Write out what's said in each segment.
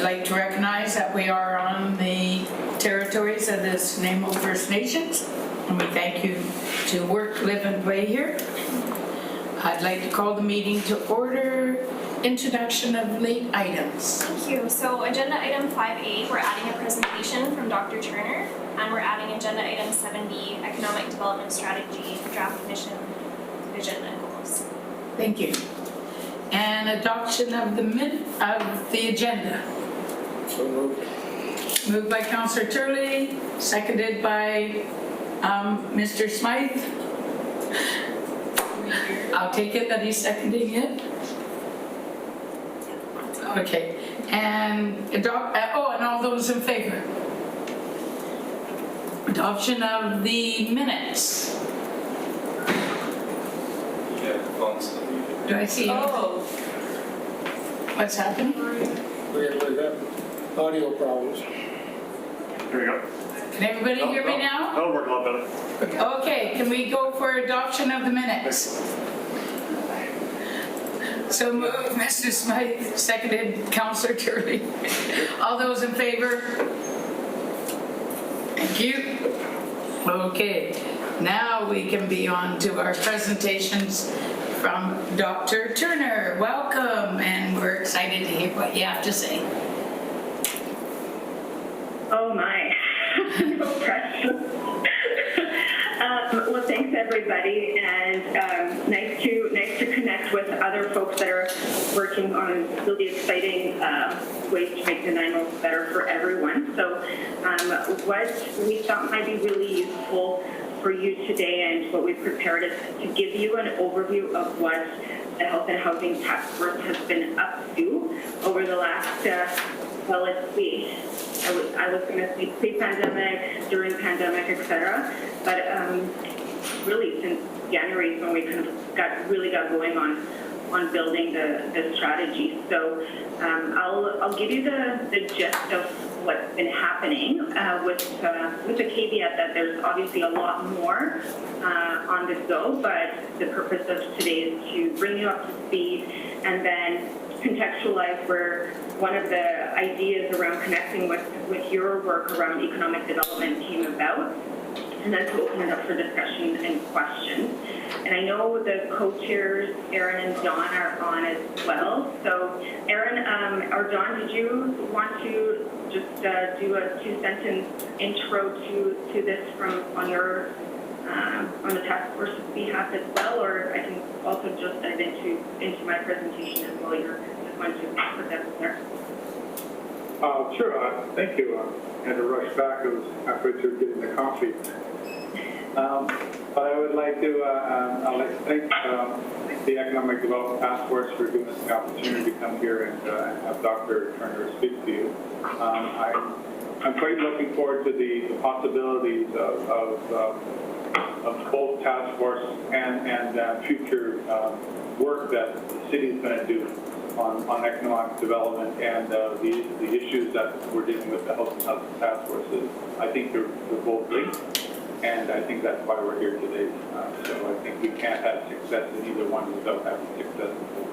like to recognize that we are on the territories of the Nanaimo First Nations, and we thank you to work, live, and play here. I'd like to call the meeting to order. Introduction of late items. Thank you. So agenda item 5A, we're adding a presentation from Dr. Turner, and we're adding agenda item 7B, economic development strategy, draft mission, vision, and goals. Thank you. And adoption of the agenda. So moved. Moved by Councillor Turley, seconded by Mr. Smythe. I'll take it that he's seconding it. Okay, and and all those in favor? Adoption of the minutes. Yeah, phone's Do I see? Oh. What's happening? We have audio problems. There we go. Can everybody hear me now? That'll work a lot better. Okay, can we go for adoption of the minutes? So moved, Mr. Smythe, seconded Councillor Turley. All those in favor? Thank you. Okay, now we can be on to our presentations from Dr. Turner. Welcome, and we're excited to hear what you have to say. Oh my, no pressure. Well, thanks everybody, and nice to connect with other folks that are working on really exciting ways to make the Nanaimo better for everyone. So what we thought might be really useful for you today and what we've prepared is to give you an overview of what the Health and Housing Task Force has been up to over the last, well, let's see, I was going to say pre-pandemic, during pandemic, etc. But really since January is when we kind of got going on building the strategy. So I'll give you the gist of what's been happening with the caveat that there's obviously a lot more on the go, but the purpose of today is to bring you up to speed and then contextualize where one of the ideas around connecting with your work around economic development came about, and then to open it up for discussion and questions. And I know the co-chairs, Erin and Dawn, are on as well. So Erin or Dawn, did you want to just do a 2-sentence intro to this from on the task force's behalf as well, or I can also just dive into my presentation as well. You're just going to put that in there. Sure, thank you. I had to rush back. I was halfway through getting the coffee. But I would like to I'd like to thank the Economic Development Task Force for giving us the opportunity to come here and have Dr. Turner speak to you. I'm quite looking forward to the possibilities of both task force and future work that the city is going to do on economic development and the issues that we're dealing with the Health and Housing Task Forces. I think they're both linked, and I think that's why we're here today. So I think we can't have success in either one without having success in both.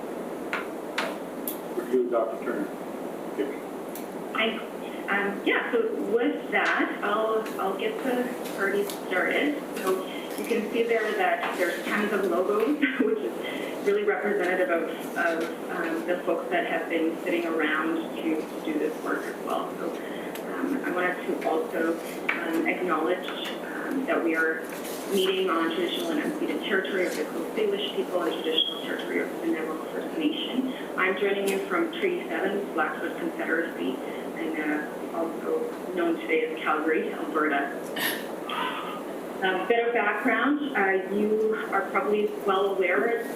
For you, Dr. Turner. Thanks. Yeah, so with that, I'll get the party started. So you can see there that there's tons of logos, which is really representative of the folks that have been sitting around to do this work as well. So I wanted to also acknowledge that we are meeting on traditional and unceded territory of the Coast Salish people and traditional territory of the Nanaimo First Nation. I'm joining you from Treaty 7, Blackfoot Confederacy, and also known today as Calgary, Alberta. A bit of background, you are probably well aware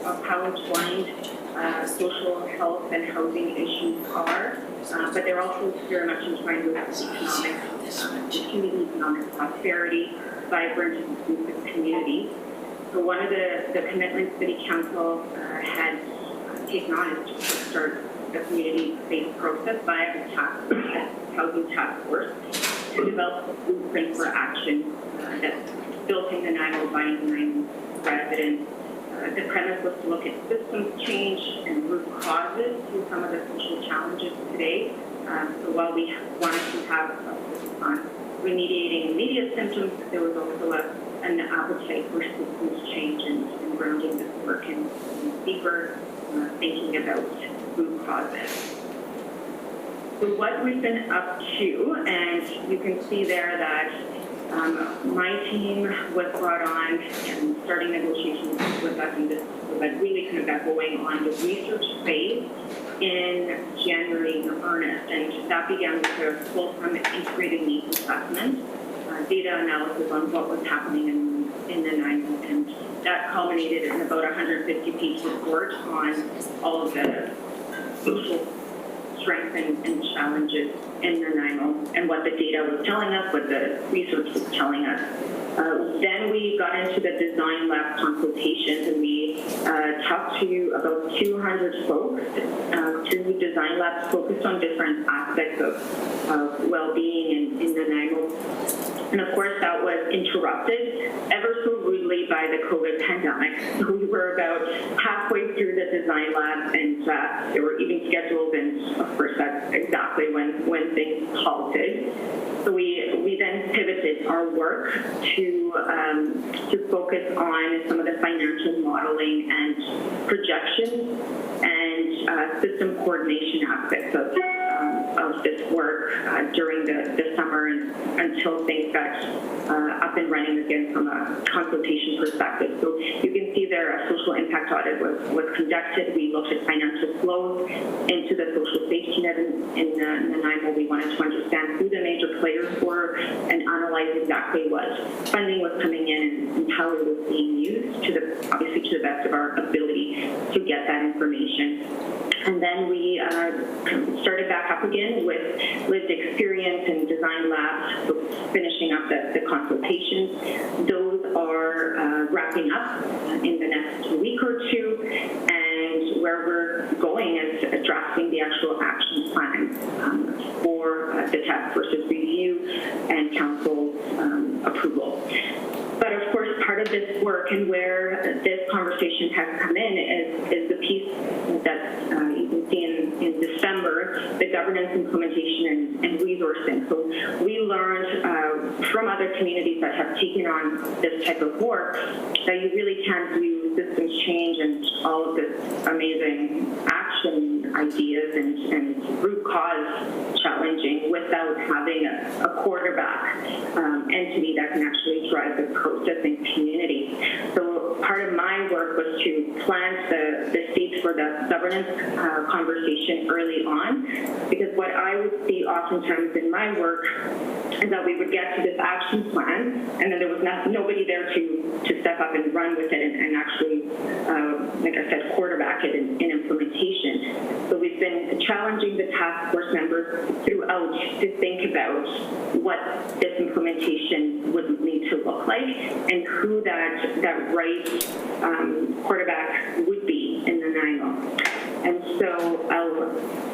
of how entwined social health and housing issues are, but they're also very much entwined with economic prosperity, vibrant and inclusive communities. So one of the commitments City Council had taken on is to start the community-based process via the Housing Task Force to develop a blueprint for action that's built in the Nanaimo by Nanaimo residents. The premise was to look at systems change and root causes to some of the social challenges today, So while we wanted to have a focus on remediating immediate symptoms, there was also an appetite for systems change and grounding this work in deeper thinking about root causes. So what we've been up to, and you can see there that my team was brought on and starting negotiations with us, and this was really kind of got going on the research phase in January in earnest, and that began with a full-time integrated needs assessment, data analysis on what was happening in the Nanaimo, and that culminated in about 150-page report on all of the social strengths and challenges in Nanaimo and what the data was telling us, what the research was telling us. Then we got into the design lab consultations, and we talked to about 200 folks through design labs focused on different aspects of well-being in Nanaimo. And of course, that was interrupted ever so rudely by the COVID pandemic. So we were about halfway through the design lab, and they were even scheduled, and of course, that's exactly when things halted. So we then pivoted our work to focus on some of the financial modeling and projections and system coordination aspects of this work during the summer and until things got up and running again from a consultation perspective. So you can see there a social impact audit was conducted. We looked at financial flows into the social safety net in Nanaimo. We wanted to understand who the major players were and analyze exactly what funding was coming in and how it was being used obviously to the best of our ability to get that information. And then we started back up again with lived experience and design labs, so finishing up the consultations. Those are wrapping up in the next week or two, and where we're going is drafting the actual action plan for the task force's review and council's approval. But of course, part of this work and where this conversation has come in is the piece that you can see in December, the governance, implementation, and resourcing. So we learned from other communities that have taken on this type of work that you really can't do systems change and all of this amazing action ideas and root cause challenging without having a quarterback entity that can actually drive the process in community. So part of my work was to plant the seeds for the governance conversation early on, because what I would see oftentimes in my work is that we would get to this action plan, and then there was nobody there to step up and run with it and actually, like I said, quarterback it in implementation. So we've been challenging the task force members throughout to think about what this implementation would need to look like and who that right quarterback would be in Nanaimo. And so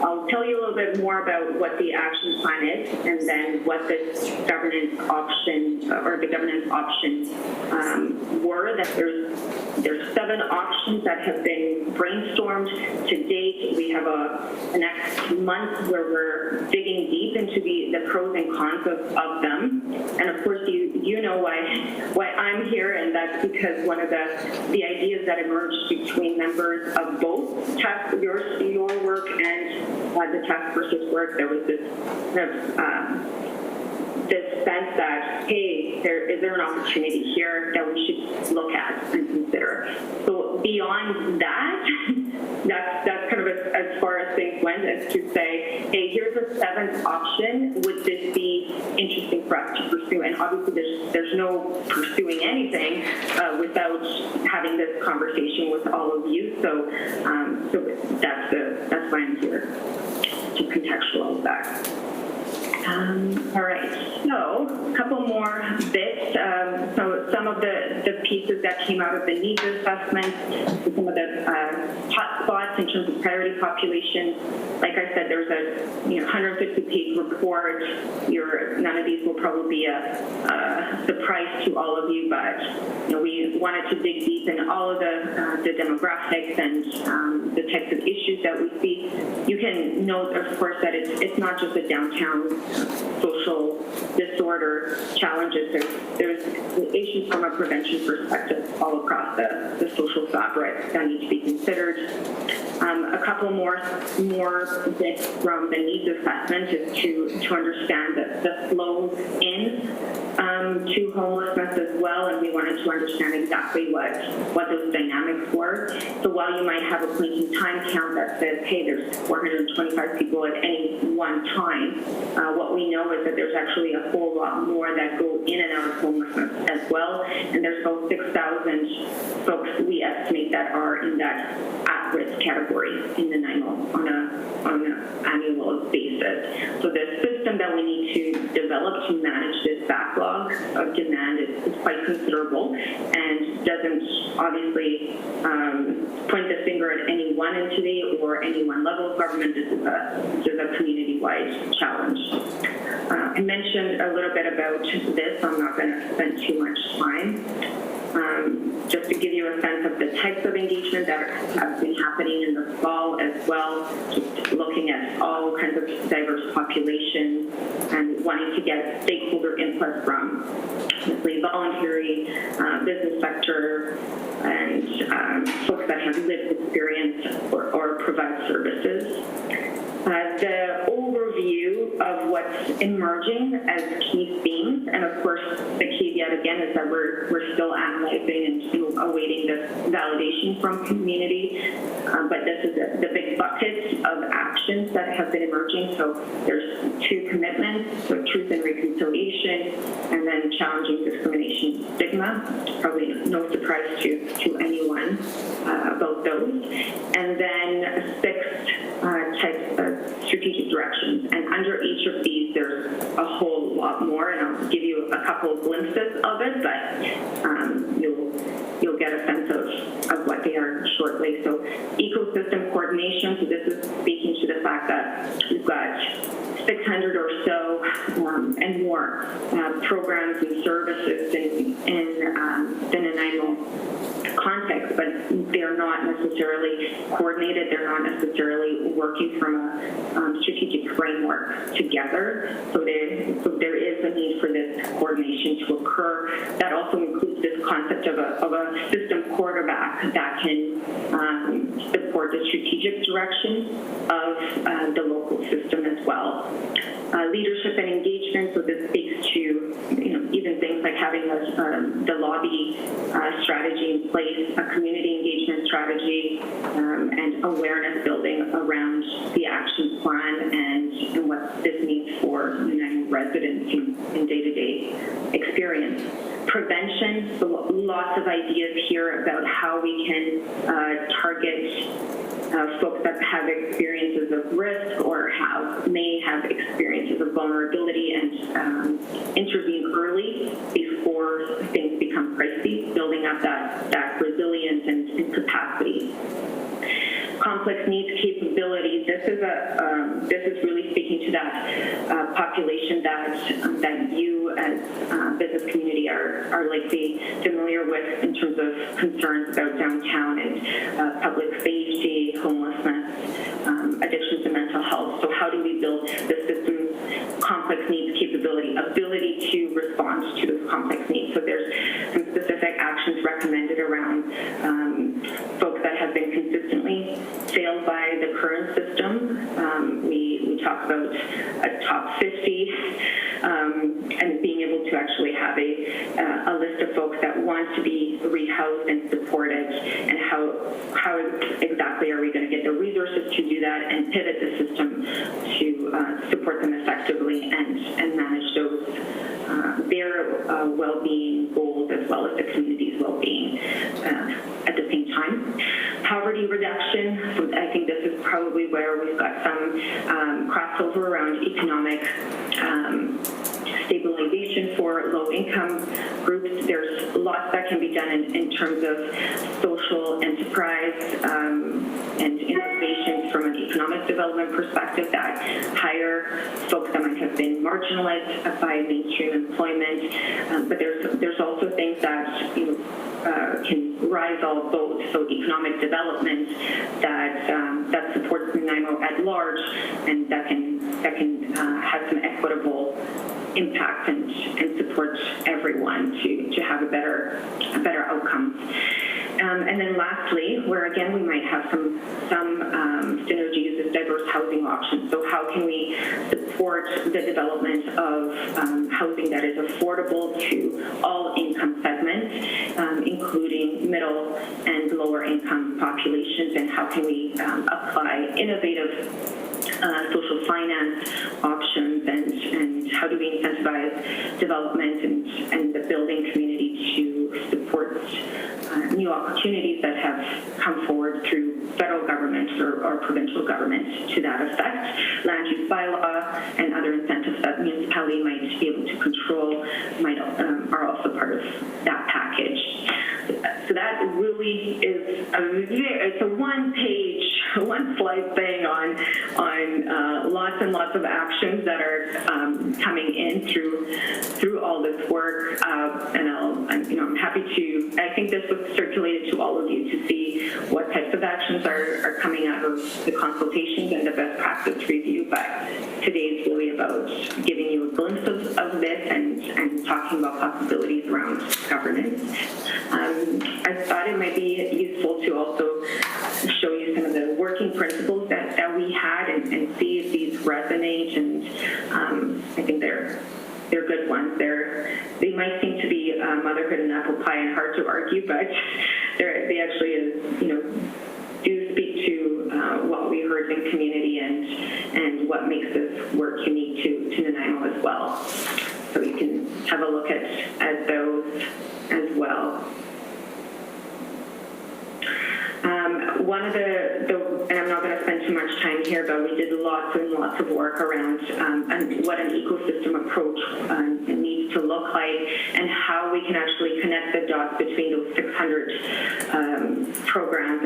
I'll tell you a little bit more about what the action plan is, and then what this governance option or the governance options were. That there's 7 options that have been brainstormed to date. We have a next month where we're digging deep into the pros and cons of them. And of course, you know why I'm here, and that's because one of the ideas that emerged between members of both your work and the task force's work, there was this sense that, hey, is there an opportunity here that we should look at and consider? So beyond that, that's kind of as far as things went, as to say, hey, here's a 7th option. Would this be interesting for us to pursue? And obviously, there's no pursuing anything without having this conversation with all of you. So that's why I'm here, to contextualize that. All right, so a couple more bits with some of the pieces that came out of the needs assessment, some of the hot spots in terms of priority population. Like I said, there's a 150-page report. None of these will probably be a surprise to all of you, but we wanted to dig deep in all of the demographics and the types of issues that we see. You can note, of course, that it's not just a downtown social disorder challenges. There's issues from a prevention perspective all across the social fabric that need to be considered. A couple more bits from the needs assessment is to understand the flows in to homelessness as well, and we wanted to understand exactly what those dynamics were. So while you might have a point in time count that says, hey, there's 425 people at any one time, what we know is that there's actually a whole lot more that go in and out of homelessness as well, and there's about 6,000 folks we estimate that are in that at-risk category in the NIMO on an annual basis. So the system that we need to develop to manage this backlog of demand is quite considerable and doesn't obviously point the finger at any one entity or any one level of government. This is a community-wide challenge. I mentioned a little bit about this. I'm not going to spend too much time. Just to give you a sense of the types of engagement that have been happening in the fall as well, just looking at all kinds of diverse populations and wanting to get stakeholder input from voluntary, business sector, and folks that have lived experience or provide services. The overview of what's emerging as key themes, and of course the caveat again is that we're still analyzing and awaiting this validation from community, but this is the big buckets of actions that have been emerging. So there's 2 commitments, so truth and reconciliation, and then challenging discrimination and stigma. Probably no surprise to anyone about those. And then 6 types of strategic directions, and under each of these there's a whole lot more, and I'll give you a couple of glimpses of it, but you'll get a sense of what they are shortly. So ecosystem coordination, so this is speaking to the fact that we've got 600 or so and more programs and services in Nanaimo context, but they're not necessarily coordinated. They're not necessarily working from a strategic framework together. So there is a need for this coordination to occur. That also includes this concept of a system quarterback that can support the strategic direction of the local system as well. Leadership and engagement, so this speaks to even things like having the lobby strategy in place, a community engagement strategy, and awareness building around the action plan and what this means for residents in day-to-day experience. Prevention, so lots of ideas here about how we can target folks that have experiences of risk or may have experiences of vulnerability and intervene early before things become pricey, building up that resilience and capacity. Complex needs capability. This is really speaking to that population that you as business community are likely familiar with in terms of concerns about downtown and public safety, homelessness, addictions and mental health. So how do we build the system's complex needs capability, ability to respond to those complex needs? So there's some specific actions recommended around folks that have been consistently failed by the current system. We talk about a top 50 and being able to actually have a list of folks that want to be rehoused and supported, and how exactly are we going to get the resources to do that and pivot the system to support them effectively and manage those their well-being goals as well as the community's well-being at the same time. Poverty reduction, so I think this is probably where we've got some crossover around economic stabilization for low-income groups. There's lots that can be done in terms of social enterprise and innovations from an economic development perspective that hire folks that might have been marginalized by mainstream employment. But there's also things that can rise all boats. So economic development that supports Nanaimo at large, and that can have some equitable impact and support everyone to have a better outcome. And then lastly, where again we might have some synergies, is diverse housing options. So how can we support the development of housing that is affordable to all income segments, including middle and lower income populations, and how can we apply innovative social finance options, and how do we incentivize development and the building community to support new opportunities that have come forward through federal government or provincial government to that effect. Land use bylaw and other incentives that municipality might be able to control are also part of that package. So that really is it's a one slide thing on lots and lots of actions that are coming in through all this work. And I'm happy to. I think this was circulated to all of you to see what types of actions are coming out of the consultations and the best practice review. But today is really about giving you a glimpse of this and talking about possibilities around governance. I thought it might be useful to also show you some of the working principles that we had and see if these resonate, and I think they're good ones. They might seem to be motherhood and apple pie and hard to argue, but they actually do speak to what we heard in community and what makes this work unique to Nanaimo as well. So you can have a look at those as well. One of and I'm not going to spend too much time here, but we did lots and lots of work around what an ecosystem approach needs to look like, and how we can actually connect the dots between those 600 programs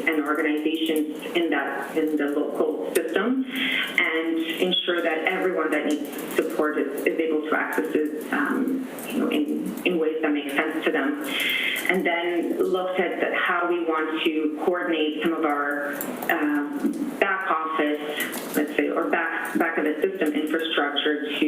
and organizations in the local system, and ensure that everyone that needs support is able to access it in ways that make sense to them. And then looked at how we want to coordinate some of our back office, let's say, or back of the system infrastructure to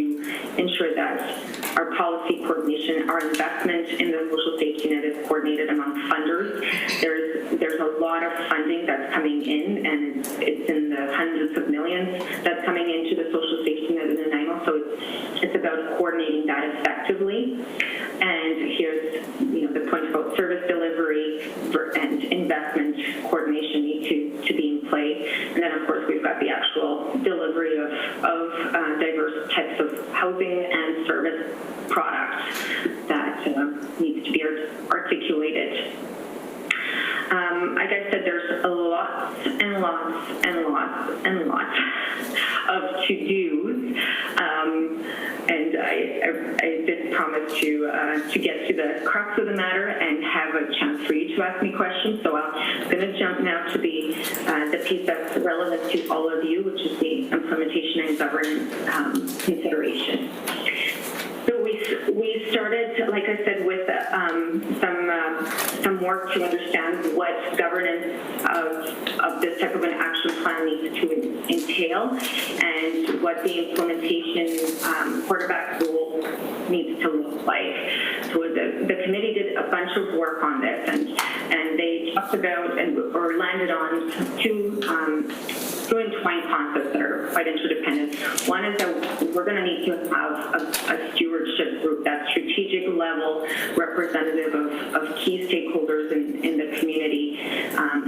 ensure that our policy coordination, our investment in the social safety net is coordinated among funders. There's a lot of funding that's coming in, and it's in the hundreds of millions that's coming into the social safety net in Nanaimo. So it's about coordinating that effectively. And here's the point about service delivery and investment coordination need to be in play. And then of course we've got the actual delivery of diverse types of housing and service products that needs to be articulated. Like I said, there's lots and lots and lots and lots of to-dos, and I did promise to get to the crux of the matter and have a chance for you to ask me questions. So I'm going to jump now to the piece that's relevant to all of you, which is the implementation and governance consideration. So we started, like I said, with some work to understand what governance of this type of an action plan needs to entail, and what the implementation quarterback rule needs to look like. So the committee did a bunch of work on this, and they talked about or landed on two entwined concepts that are quite interdependent. One is that we're going to need to have a stewardship group, that strategic level representative of key stakeholders in the community,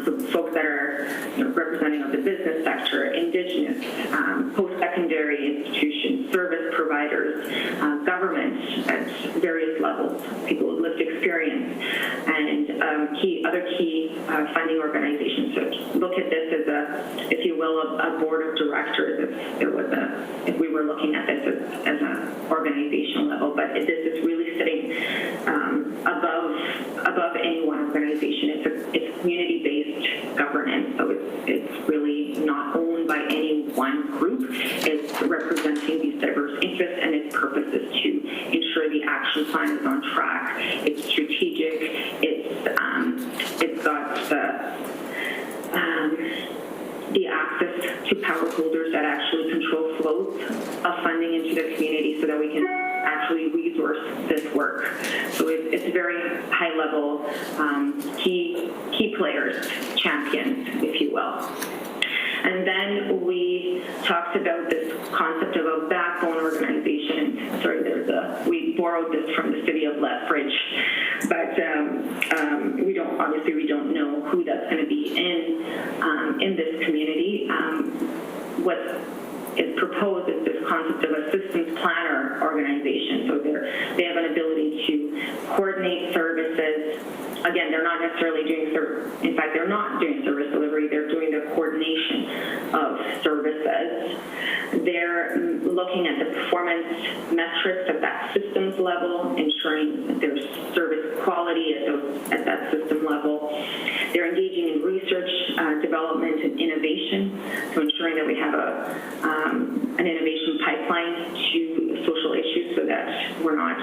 so folks that are representing of the business sector, Indigenous, post-secondary institutions, service providers, government at various levels, people with lived experience, and other key funding organizations. So look at this as if you will, a board of directors, if we were looking at this as an organization. in one organization. It's community-based governance, so it's really not owned by any one group. It's representing these diverse interests, and its purpose is to ensure the action plan is on track. It's strategic. It's got the access to power holders that actually control flows of funding into the community so that we can actually resource this work. So it's very high level, key players, champions, if you will. And then we talked about this concept of a backbone organization. Sorry, we borrowed this from the city of Lethbridge, but we don't know who that's going to be in this community. What is proposed is this concept of a systems planner organization. So they have an ability to coordinate services. Again, they're not necessarily in fact, they're not doing service delivery, they're doing the coordination of services. They're looking at the performance metrics at that systems level, ensuring that there's service quality at that system level. They're engaging in research, development, and innovation, so ensuring that we have an innovation pipeline to social issues so that we're not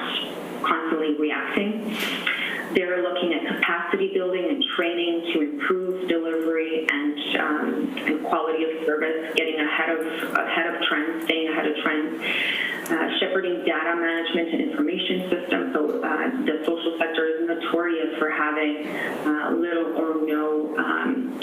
constantly reacting. They're looking at capacity building and training to improve delivery and quality of service, getting ahead of trends, staying ahead of trends, shepherding data management and information systems. So the social sector is notorious for having little or no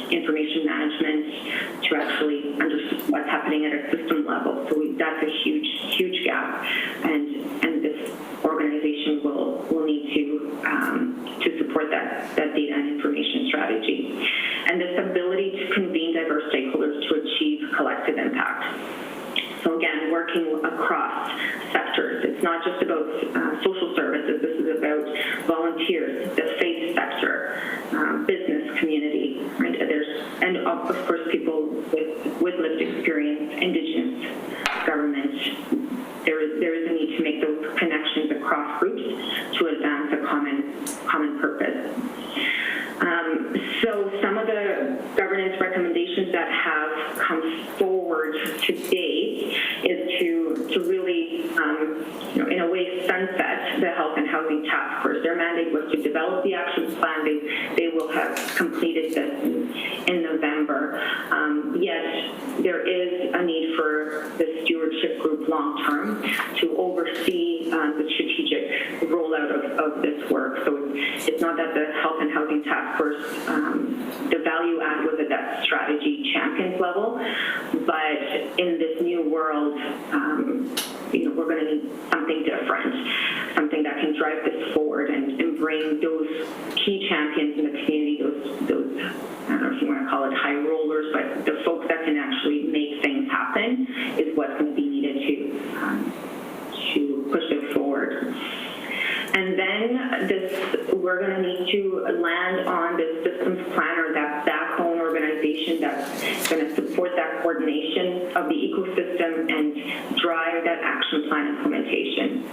information management to actually understand what's happening at a system level. So that's a huge gap, and this organization will need to support that data and information strategy. And this ability to convene diverse stakeholders to achieve collective impact. So again, working across sectors. It's not just about social services. This is about volunteers, the faith sector, business community, right? And of course, people with lived experience, Indigenous government. There is a need to make those connections across groups to advance a common purpose. So some of the governance recommendations that have come forward to date is to really, in a way, sunset the Health and Housing Task Force. Their mandate was to develop the action plan. They will have completed this in November. Yet there is a need for the stewardship group long-term to oversee the strategic rollout of this work. So it's not that the Health and Housing Task Force, the value add was at that strategy champions level, but in this new world, we're going to need something different, something that can drive this forward and bring those key champions in the community, those I don't know if you want to call it high rollers, but the folks that can actually make things happen is what's going to be needed to push it forward. And then we're going to need to land on this systems planner, that backbone organization that's going to support that coordination of the ecosystem and drive that action plan implementation.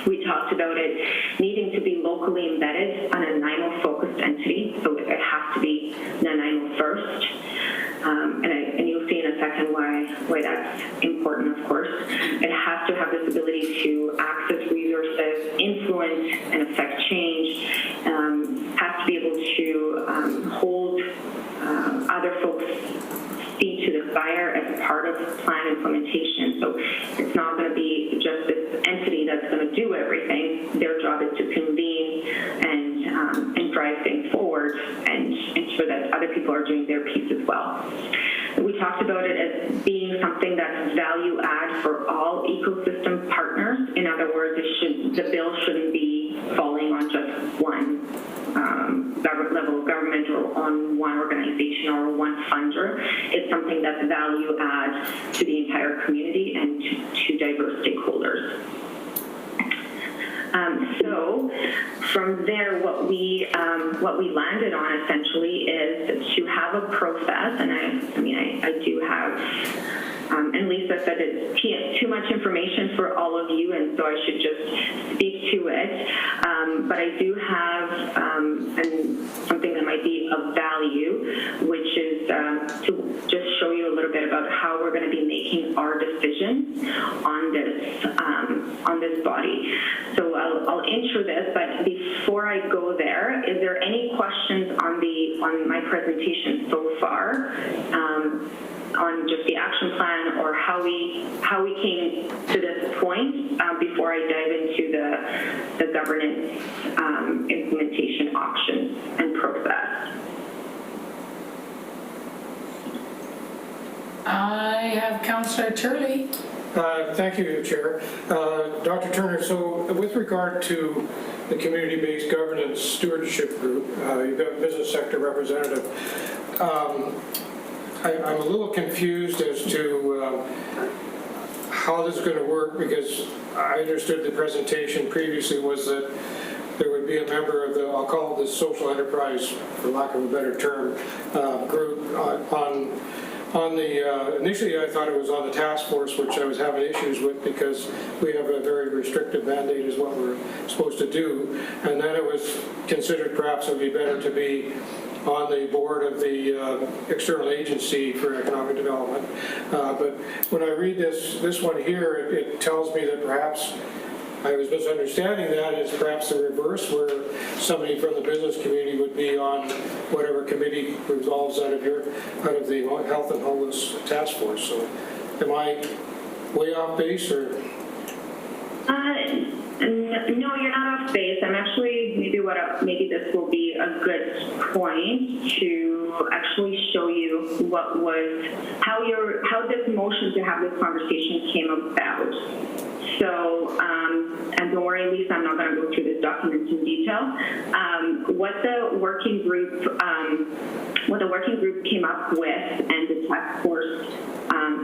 We talked about it needing to be locally embedded on a Nanaimo-focused entity, so it has to be Nanaimo first. And you'll see in a second why that's important, of course. It has to have this ability to access resources, influence and affect change, has to be able to hold other folks' feet to the fire as part of plan implementation. So it's not going to be just this entity that's going to do everything. Their job is to convene and drive things forward and ensure that other people are doing their piece as well. We talked about it as being something that's value add for all ecosystem partners. In other words, the bill shouldn't be falling on just one level of government or on one organization or one funder. It's something that's value add to the entire community and to diverse stakeholders. So from there, what we landed on essentially is to have a process, and I do have And Lisa said it's too much information for all of you, and so I should just speak to it. But I do have something that might be of value, which is to just show you a little bit about how we're going to be making our decisions on this body. So I'll intro this, but before I go there, is there any questions on my presentation so far? On just the action plan or how we came to this point before I dive into the governance implementation options and process. I have Councillor Turley. Thank you, Chair. Dr. Turner, so with regard to the community-based governance stewardship group, you've got business sector representative. I'm a little confused as to how this is going to work, because I understood the presentation previously was that there would be a member of the, I'll call it the social enterprise, for lack of a better term, group on the, initially I thought it was on the task force, which I was having issues with because we have a very restrictive mandate is what we're supposed to do. And then it was considered perhaps it would be better to be on the board of the external agency for economic development. But when I read this one here, it tells me that perhaps I was misunderstanding that as perhaps the reverse, where somebody from the business community would be on whatever committee resolves out of the Health and Wellness Task Force. So am I way off base, or? No, you're not off base. I'm actually, maybe this will be a good point to actually show you how this motion to have this conversation came about. So, and don't worry, Lisa, I'm not going to go through this document in detail. What the working group came up with and the task force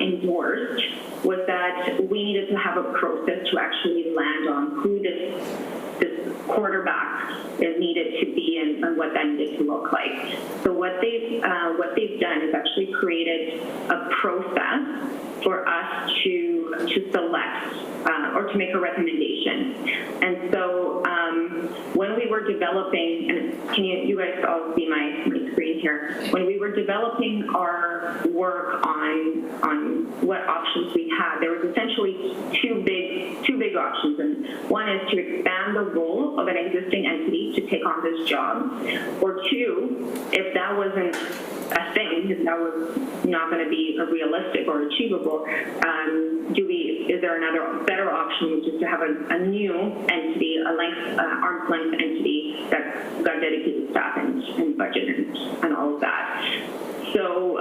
endorsed was that we needed to have a process to actually land on who this quarterback is needed to be and what that needed to look like. So what they've done is actually created a process for us to select or to make a recommendation. And so when we were developing, and can you guys all see my screen here? When we were developing our work on what options we had, there was essentially two big options. And one is to expand the role of an existing entity to take on this job, or two, if that wasn't a thing, if that was not going to be realistic or achievable, is there another better option, which is to have a new entity, arm's length entity that got dedicated staff and budget and all of that. So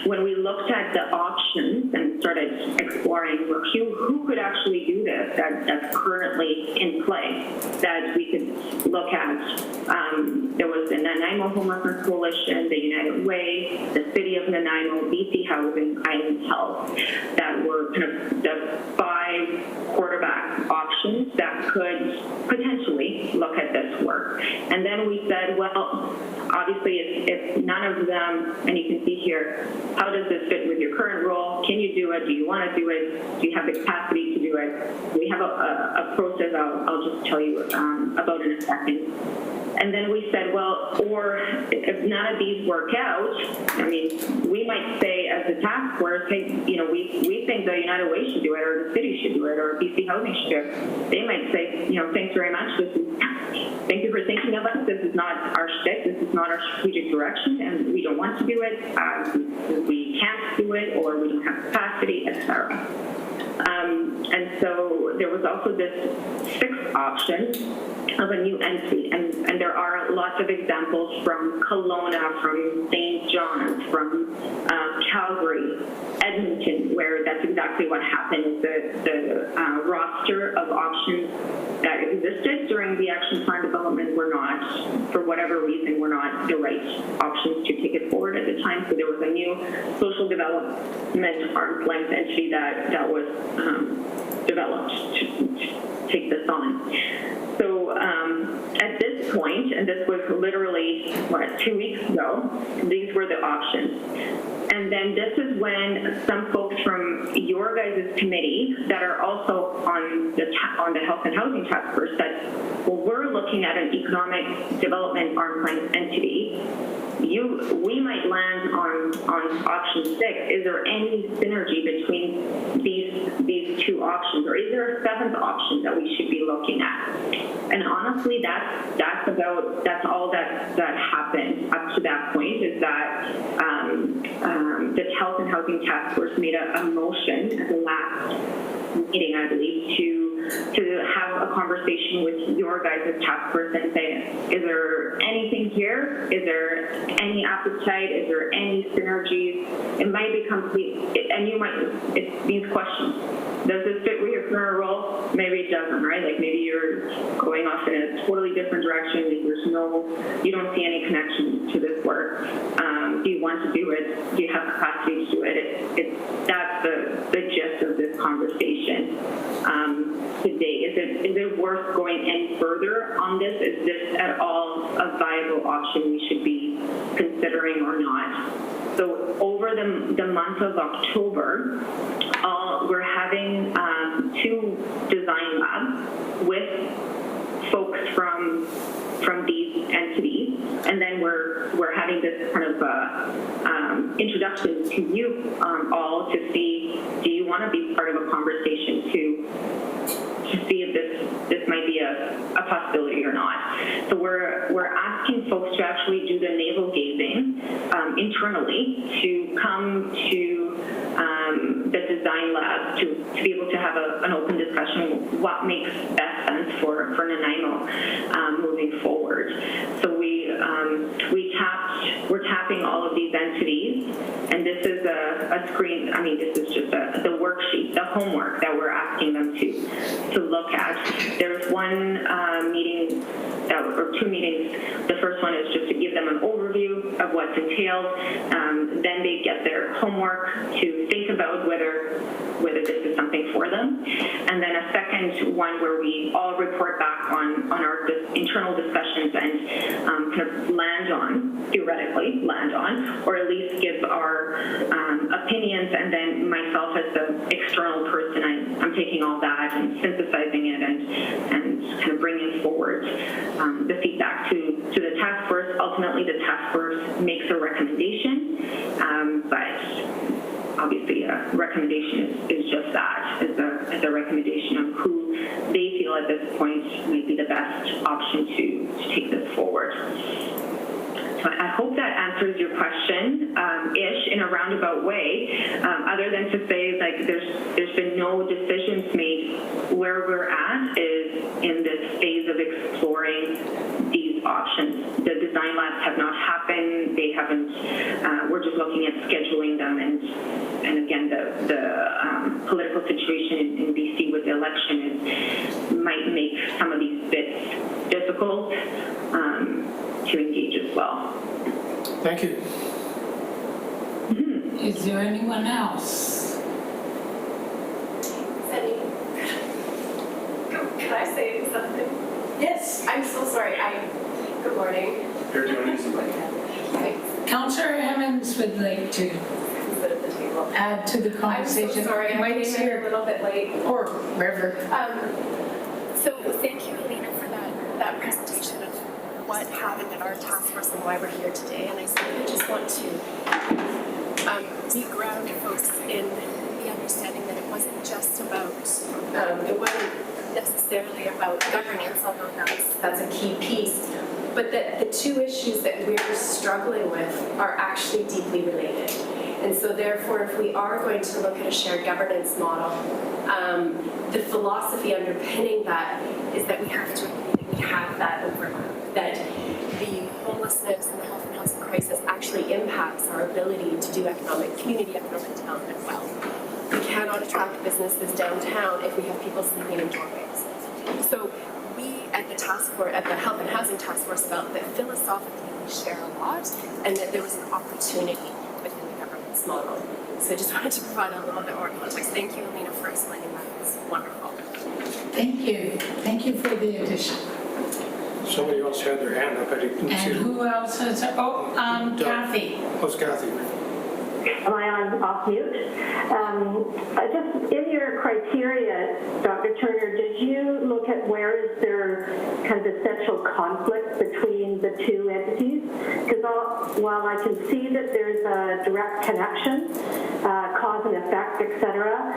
when we looked at the options and started exploring who could actually do this that's currently in play that we could look at, there was the Nanaimo Homelessness Coalition, the United Way, the City of Nanaimo, BC Housing, Island Health, that were kind of the 5 quarterback options that could potentially look at this work. And then we said, well, obviously if none of them, and you can see here, how does this fit with your current role? Can you do it? Do you want to do it? Do you have the capacity to do it? We have a process I'll just tell you about in a second. And then we said, well, or if none of these work out, I mean, we might say as a task force, hey, we think the United Way should do it, or the city should do it, or BC Housing should do it. They might say, thanks very much. Thank you for thinking of us. This is not our shtick. This is not our strategic direction, and we don't want to do it. We can't do it, or we don't have capacity, etc. And so there was also this 6th option of a new entity, and there are lots of examples from Kelowna, from St. John's, from Calgary, Edmonton, where that's exactly what happened. The roster of options that existed during the action plan development were not, for whatever reason, were not the right options to take it forward at the time. So there was a new social development arm's length entity that was developed to take this on. So at this point, and this was literally, 2 weeks ago, these were the options. And then this is when some folks from guys' committee that are also on the Health and Housing Task Force said, well, we're looking at an economic development arm's length entity. We might land on option 6. Is there any synergy between these two options, or is there a 7th option that we should be looking at? And honestly, that's all that happened up to that point, is that the Health and Housing Task Force made a motion at the last meeting, I believe, to have a conversation with your guys' task force and say, is there anything here? Is there any appetite? Is there any synergies? It might be complete, and it's these questions. Does this fit with your current role? Maybe it doesn't, right? Like maybe you're going off in a totally different direction. You don't see any connection to this work. Do you want to do it? Do you have capacity to do it? That's the gist of this conversation today. Is it worth going any further on this? Is this at all a viable option we should be considering or not? So over the month of October, we're having 2 design labs with folks from these entities, and then we're having this kind of introduction to you all to see, do you want to be part of a conversation to see if this might be a possibility or not. So we're asking folks to actually do the navel gazing internally, to come to the design lab to be able to have an open discussion what makes best sense for Nanaimo moving forward. So we're tapping all of these entities, and this is a screen. I mean, this is just the worksheet, the homework that we're asking them to look at. There's one meeting or 2 meetings. The first one is just to give them an overview of what's entailed. Then they get their homework to think about whether this is something for them. And then a second one where we all report back on our internal discussions and kind of theoretically land on, or at least give our opinions. And then myself as the external person, I'm taking all that and synthesizing it and kind of bringing forward the feedback to the task force. Ultimately, the task force makes a recommendation, but obviously a recommendation is just that, is a recommendation of who they feel at this point might be the best option to take this forward. So I hope that answers your question, ish, in a roundabout way, other than to say, like, there's been no decisions made. Where we're at is in this phase of exploring these options. The design labs have not happened. They haven't, we're just looking at scheduling them, and again, the political situation in BC with the election might make some of these bits difficult to engage as well. Thank you. Is there anyone else? Cindy, can I say something? Yes. I'm so sorry. Good morning. Here, do you want to use the Thanks. Councillor Emmons would like to Sit at the table. add to the I'm conversation. so sorry. I Mike's came in a here. little bit late. Or River. So thank you, Alina, for that presentation of what happened at our task force and why we're here today. And I simply just want to re-ground folks in the understanding that it wasn't just about, it wasn't necessarily about governance, although that's a key piece, but that the 2 issues that we're struggling with are actually deeply related. And so therefore, if we are going to look at a shared governance model, the philosophy underpinning that is that we have to agree that we have that overlap, that the homelessness and the health and housing crisis actually impacts our ability to do community economic development well. We cannot attract businesses downtown if we have people sleeping in doorways. So we at the Health and Housing Task Force felt that philosophically we share a lot, and that there was an opportunity within the governance model. So I just wanted to provide a little bit more context. Thank you, Alina, for explaining that. It's wonderful. Thank you. Thank you for the addition. Somebody else had their hand up. I didn't see And them. who else has, Kathy. How's Kathy? Am I on off mute? Just in your criteria, Dr. Turner, did you look at where is there kind of essential conflict between the two entities? Because while I can see that there's a direct connection, cause and effect, etc.,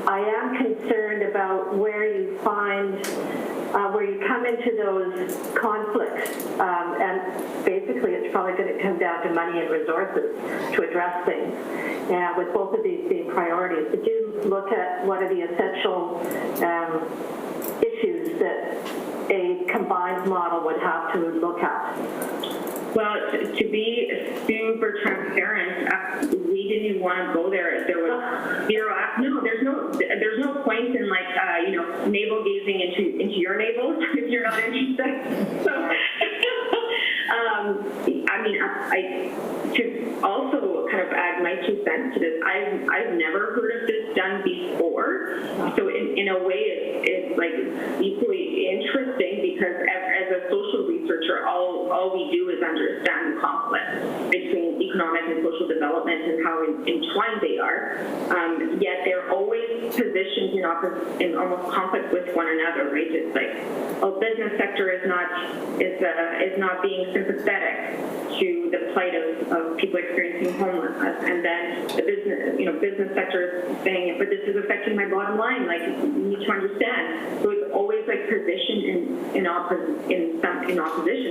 I am concerned about where you find, where you come into those conflicts, and basically it's probably going to come down to money and resources to address things. And with both of these being priorities, did you look at what are the essential issues that a combined model would have to look at? Well, to be super transparent, we didn't even want to go there. There was zero. No, there's no point in navel gazing into your navel if you're not interested. So, to also kind of add my 2 cents to this, I've never heard of this done before. So in a way, it's like equally interesting because as a social researcher, all we do is understand the conflict between economic and social development and how entwined they are. Yet they're always positioned in almost conflict with one another, right? It's like, business sector is not being sympathetic to the plight of people experiencing homelessness, and then the business sector is saying, but this is affecting my bottom line. Like, you need to understand. So it's always like positioned in opposition.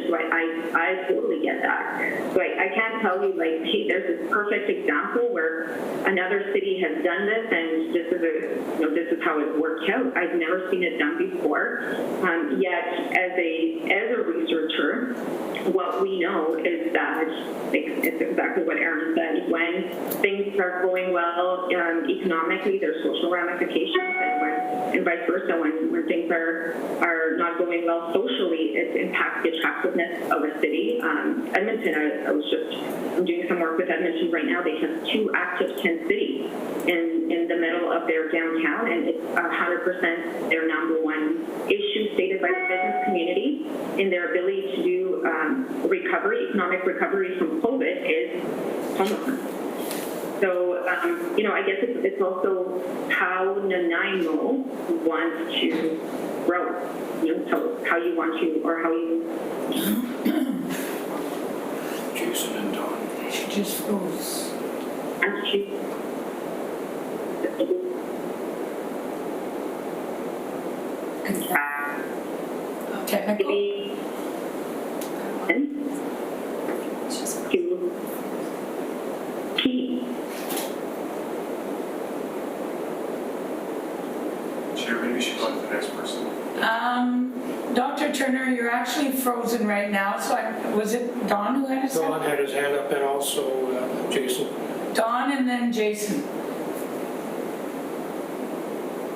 So I totally get that. So I can't tell you like, hey, there's this perfect example where another city has done this, and this is how it worked out. I've never seen it done before. Yet, as a researcher, what we know is that it's exactly what Erin said. When things are going well economically, there's social ramifications, and vice versa. When things are not going well socially, it impacts the attractiveness of a city. Edmonton, I'm doing some work with Edmonton right now. They have 2 active tent cities in the middle of their downtown, and it's 100% their number one issue stated by the business community in their ability to do economic recovery from COVID is homelessness. So, I guess it's also how Nanaimo wants to grow, so how you want to, or how you... Jason and Don. She just froze. Technical. Chair, maybe we should go to the next person. Dr. Turner, you're actually frozen right now, so was it Don who had his hand? Don had his hand up, and also Jason. Don and then Jason.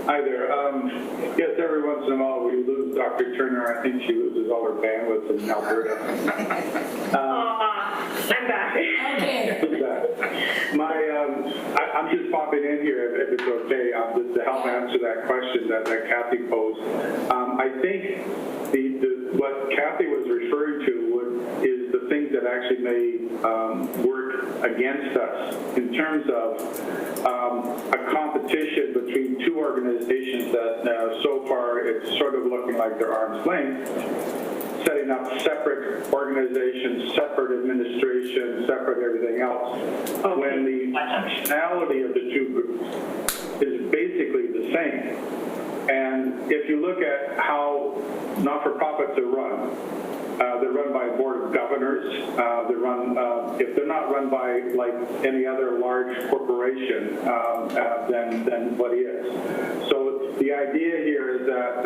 Hi there. Yes, every once in a while we lose Dr. Turner. I think she loses all her bandwidth in Alberta. I'm back. Okay. I'm just popping in here, if it's okay, just to help answer that question that Kathy posed. I think what Kathy was referring to is the things that actually may work against us in terms of a competition between 2 organizations that so far it's sort of looking like they're arm's length, setting up separate organizations, separate administration, separate everything else. Okay. When the functionality of the 2 groups is basically the same. And if you look at how not-for-profits are run, they're run by a board of governors. They're run, if they're not run by like any other large corporation, then what is. So the idea here is that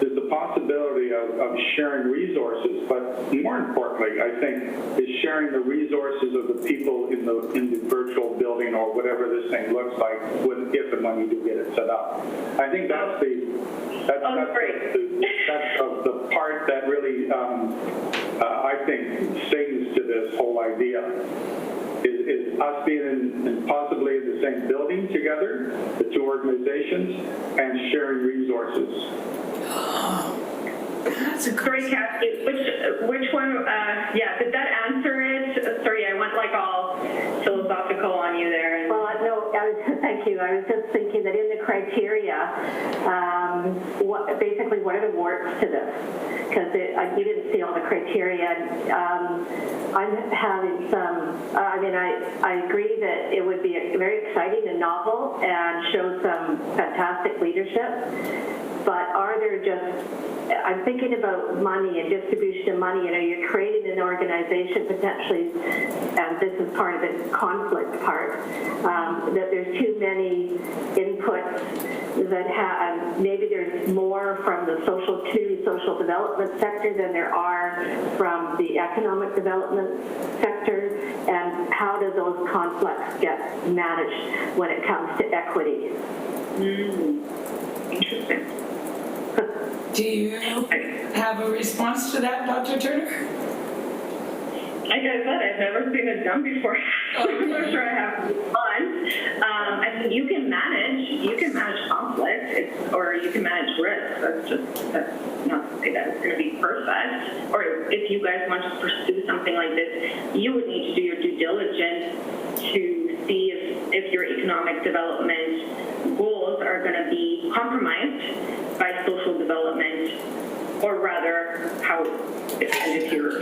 there's the possibility of sharing resources, but more importantly, I think, is sharing the resources of the people in the virtual building or whatever this thing looks like, if and when you do get it set up. I think that's the part that really, I think, sings to this whole idea. Is us being possibly in the same building together, the 2 organizations, and sharing resources. That's a Sorry, Kathy, which one, did that answer it? Sorry, I went like all philosophical exactly what are the warts to this? Because you didn't see all the criteria. I'm having some, I agree that it would be very exciting and novel and show some fantastic leadership, but are there just, I'm thinking about money and distribution of money. You're creating an organization potentially, and this is part of the conflict part, that there's too many inputs that have, maybe there's more from the social development sector than there are from the economic development sector, and how do those conflicts get managed when it comes to equity? Interesting. Do you have a response to that, Dr. Turner? Like I said, I've never seen it done before. I'm not sure I have fun. I think you can manage conflict, or you can manage risk. That's not to say that it's going to be perfect. Or if you guys want to pursue something like this, you would need to do your due diligence to see if your economic development goals are going to be compromised by social development, or rather, if you're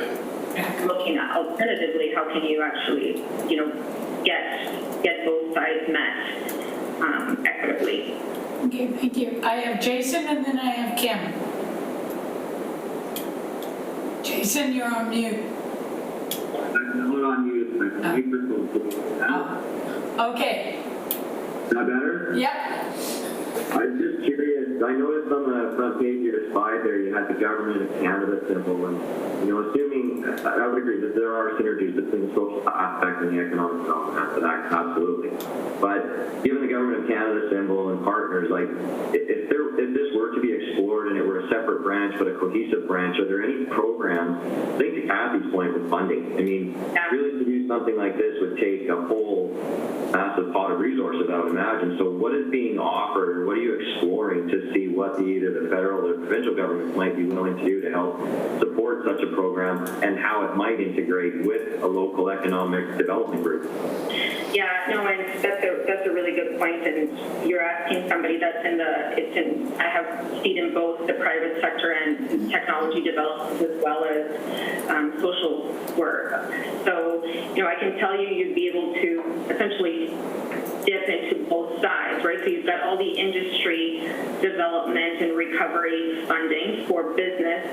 looking at alternatively, how can you actually, get both sides met equitably. Okay, thank you. I have Jason and then I have Kim. Jason, you're on mute. I'm not on mute. My microphone. Okay. Is that better? Yep. I'm just curious. I noticed on the front page of your slide there, you had the Government of Canada symbol, and assuming I would agree that there are synergies between the social aspect and the economic development aspect, absolutely. But given the Government of Canada symbol and partners, like if this were to be explored and it were a separate branch but a cohesive branch, are there any programs? I think to Kathy's point with funding, really to do something like this would take a whole massive pot of resources, I would imagine. So what is being offered, or what are you exploring to see what either the federal or provincial governments might be willing to do to help support such a program, and how it might integrate with a local economic development group? Yeah, no, and that's a really good point, and you're asking somebody that's I have seen in both the private sector and technology development as well as social work. So, I can tell you you'd be able to essentially dip into both sides, right? So you've got all the industry development and recovery funding for business.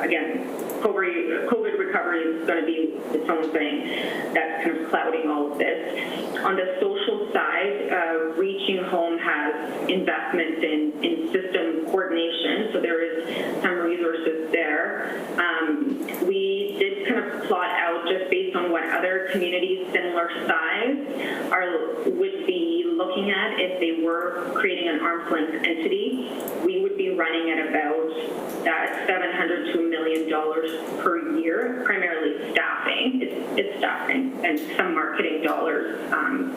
Again, COVID recovery is going to be its own thing. That's kind of clouding all of this. On the social side, Reaching Home has investments in system coordination, so there is some resources there. We did kind of plot out, just based on what other communities similar size would be looking at if they were creating an arm's length entity. We would be running at about that $700 to $1 million per year, primarily staffing. It's staffing and some marketing dollars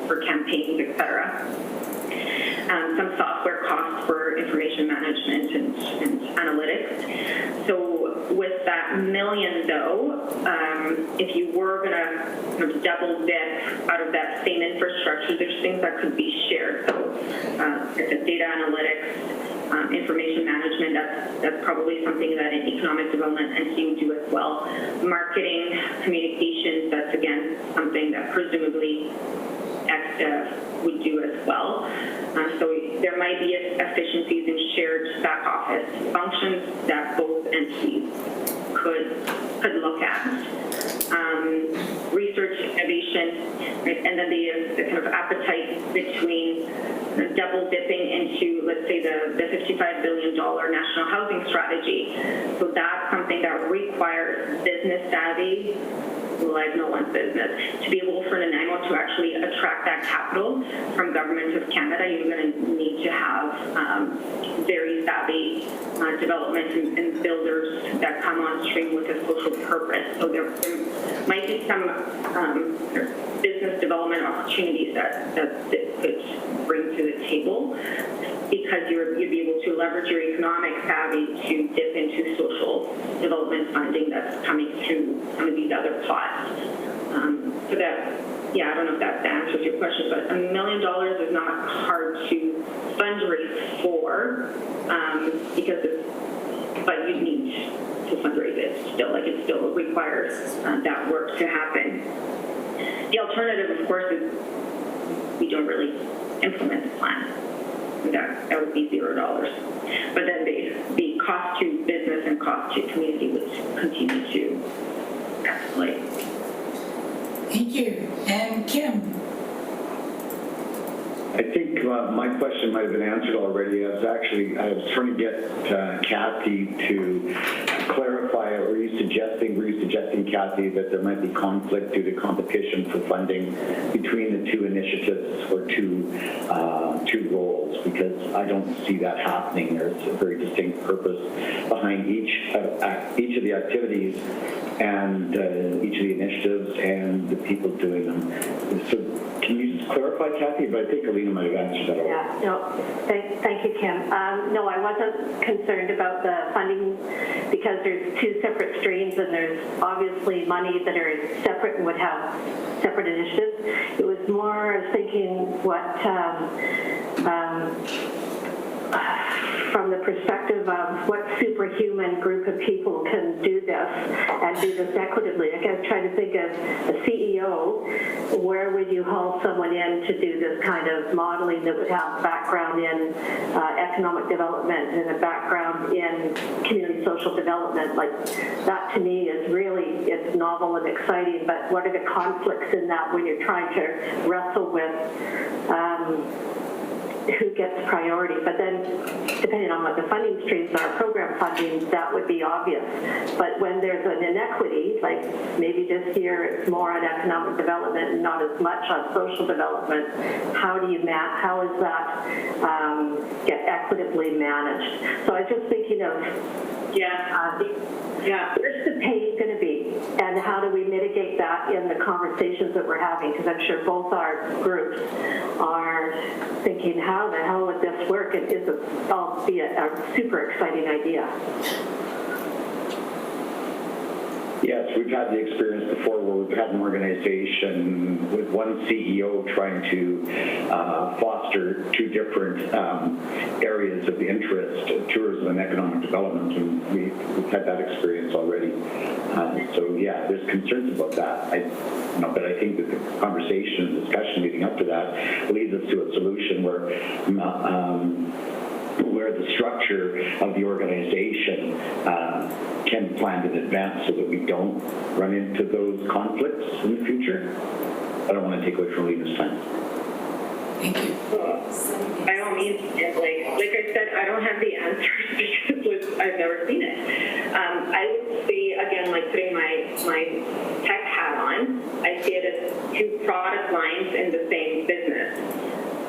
for campaigns, etc. Some software costs for information management and analytics. So with that $1 million, though, if you were going to kind of double dip out of that same infrastructure, there's things that could be shared. So the data analytics, information management, that's probably something that an economic development entity would do as well. Marketing, communications, that's again something that presumably EXTA would do as well. So there might be efficiencies in shared back office functions that both entities could look at. Research, innovation, right? And then the kind of appetite between double dipping into, let's say, the $55 billion national housing strategy. So that's something that requires business savvy, like no one's business. To be able for Nanaimo to actually attract that capital from Government of Canada, you're going to need to have very savvy development and builders that come on stream with a social purpose. So there might be some business development opportunities that could bring to the table, because you'd be able to leverage your economic savvy to dip into social development funding that's coming through some of these other pots. So that, I don't know if that answers your question, but $1 million is not hard to fundraise for, because it's, but you need to fundraise it still, like it still requires that work to happen. The alternative, of course, is we don't really implement the plan. That would be $0. But then the cost to business and cost to community would continue to escalate. Thank you. And Kim? I think my question might have been answered already. I was trying to get Kathy to clarify, were you suggesting, Kathy, that there might be conflict due to competition for funding between the two initiatives or two roles? Because I don't see that happening. There's a very distinct purpose behind each of the activities and each of the initiatives and the people doing them. So can you just clarify, Kathy? But I think Alina might have answered that already. Yeah, no, thank you, Kim. No, I wasn't concerned about the funding because there's two separate streams and there's obviously money that are separate and would have separate initiatives. It was more thinking what, from the perspective of what superhuman group of people can do this and do this equitably. I guess trying to think of a CEO, where would you haul someone in to do this kind of modeling that would have background in economic development and a background in community social development? Like that to me is really, it's novel and exciting, but what are the conflicts in that when you're trying to wrestle with who gets priority? But then, depending on what the funding streams are, program funding, that would be obvious. But when there's an inequity, like maybe this year it's more on economic development and not as much on social development, how do you how is that get equitably managed? So I was just thinking of, where's the pay going to be? And how do we mitigate that in the conversations that we're having? Because I'm sure both our groups are thinking, how the hell would this work? And is it all be a super exciting idea? Yes, we've had the experience before where we've had an organization with one CEO trying to foster two different areas of interest, tourism and economic development, and we've had that experience already. So yeah, there's concerns about that. But I think that the conversation and discussion leading up to that leads us to a solution where the structure of the organization can plan in advance so that we don't run into those conflicts in the future. I don't want to take away from Lena's time. Thank you. By all means, like I said, I don't have the answers because I've never seen it. I would see, again, like putting my tech hat on, I see it as two product lines in the same business.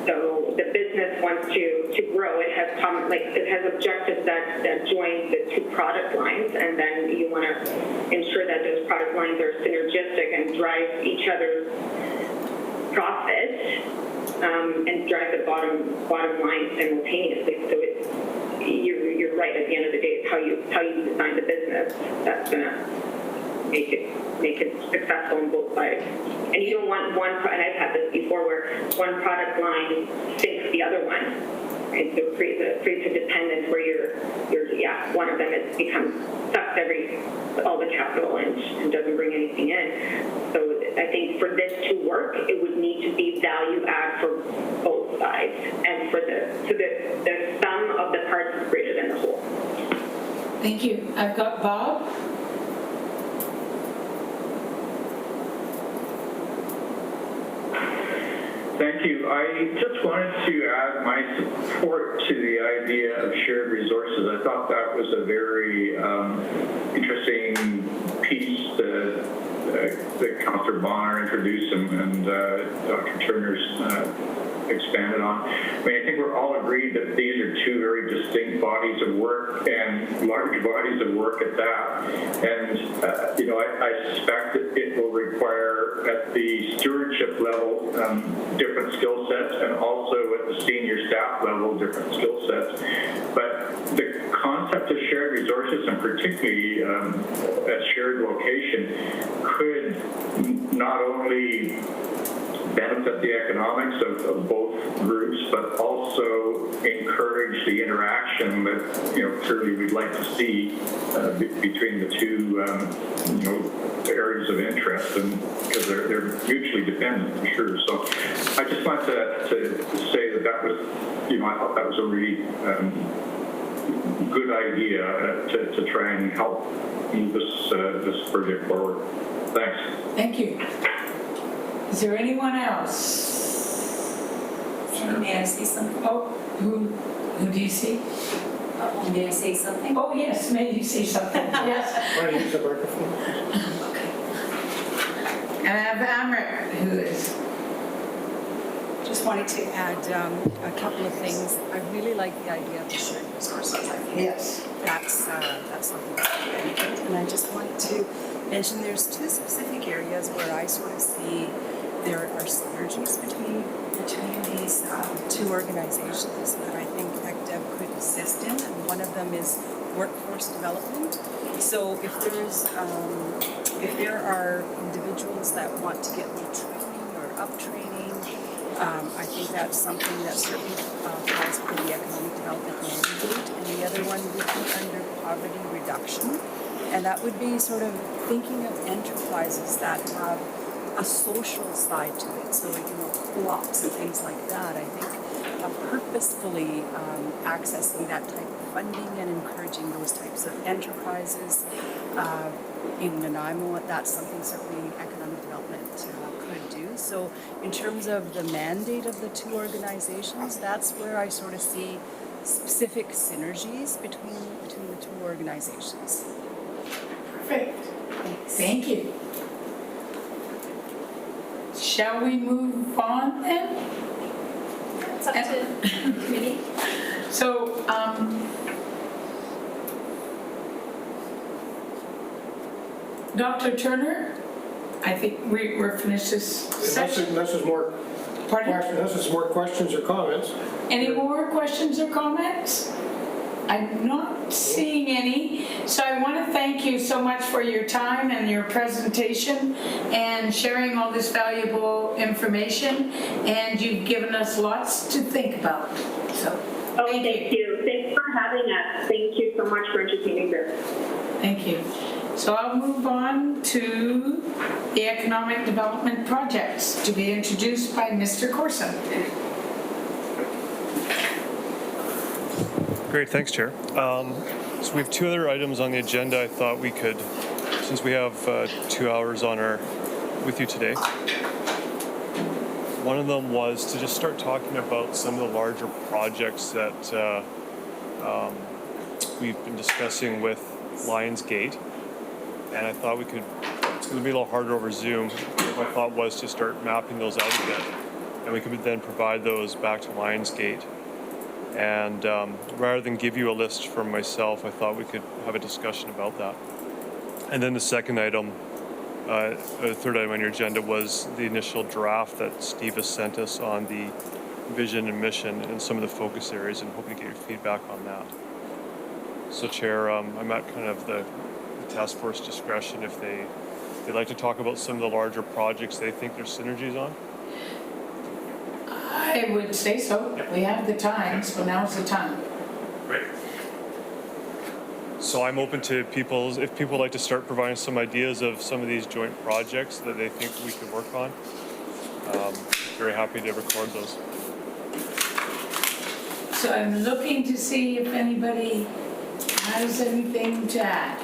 So the business wants to grow. It has objectives that join the two product lines, and then you want to ensure that those product lines are synergistic and drive each other's profit and drive the bottom line simultaneously. So you're right. At the end of the day, it's how you design the business that's gonna make it successful on both sides. And you don't want one, and I've had this before, where one product line sinks the other one. Right? So it creates a dependence where one of them sucks all the capital and doesn't bring anything in. So I think for this to work, it would need to be value add for both sides, and so the sum of the parts is greater than the whole. Thank you. I've got Bob. Thank you. I just wanted to add my support to the idea of shared resources. I thought that was a very interesting piece that Councillor Bonner introduced and Dr. Turner's expanded on. I mean, I think we're all agreed that these are two very distinct bodies of work, and large bodies of work at that. And, I suspect that it will require at the stewardship level different skill sets, and also at the senior staff level different skill sets. But the concept of shared resources, and particularly a shared location, could not only benefit the economics of both groups, but also encourage the interaction that, clearly we'd like to see between the two, areas of interest, and because they're mutually dependent for sure. So I just want to say that was, I thought that was a really good idea to try and help move this project forward. Thanks. Thank you. Is there anyone else? May I say something? Oh, who do you see? May I say something? Oh, yes, may you say something? Yes. Want to use the microphone? And I have Amrit, who is. Just wanted to add a couple of things. I really like the idea of the shared resources. I think Yes. that's something that's significant. And I just wanted to mention there's two specific areas where I sort of see there are synergies between these two organizations that I think ECDEV could assist in, and one of them is workforce development. So if there are individuals that want to get new training or up training, I think that's something that certainly falls within the economic development mandate. And the other one would be under poverty reduction, and that would be sort of thinking of enterprises that have a social side to it, so co-ops and things like that. I think purposefully accessing that type of funding and encouraging those types of enterprises in Nanaimo, that's something certainly economic development could do. So in terms of the mandate of the two organizations, that's where I sort of see specific synergies between the two organizations. Perfect. Thank you. Shall we move on then? It's up to the committee. So, Dr. Turner, I think we're finished this session. Unless there's more questions or comments. Any more questions or comments? I'm not seeing any, so I want to thank you so much for your time and your presentation and sharing all this valuable information, and you've given us lots to think about. So, thank you. Thanks for having us. Thank you so much for entertaining this. Thank you. So I'll move on to the economic development projects to be introduced by Mr. Corson. Great, thanks, Chair. So we have two other items on the agenda. I thought we could, since we have 2 hours with you today. One of them was to just start talking about some of the larger projects that we've been discussing with Lionsgate. And I thought we could, it's going to be a little harder over Zoom. My thought was to start mapping those out a bit. And we could then provide those back to Lionsgate. And rather than give you a list from myself, I thought we could have a discussion about that. And then the second item, the third item on your agenda was the initial draft that Steve has sent us on the vision and mission and some of the focus areas, and hoping to get your feedback on that. So Chair, I'm at kind of the task force discretion if they'd like to talk about some of the larger projects they think there's synergies on. I would say so. We have the time, so now's the time. Great. So I'm open to if people like to start providing some ideas of some of these joint projects that they think we could work on. Very happy to record those. So I'm looking to see if anybody has anything to add.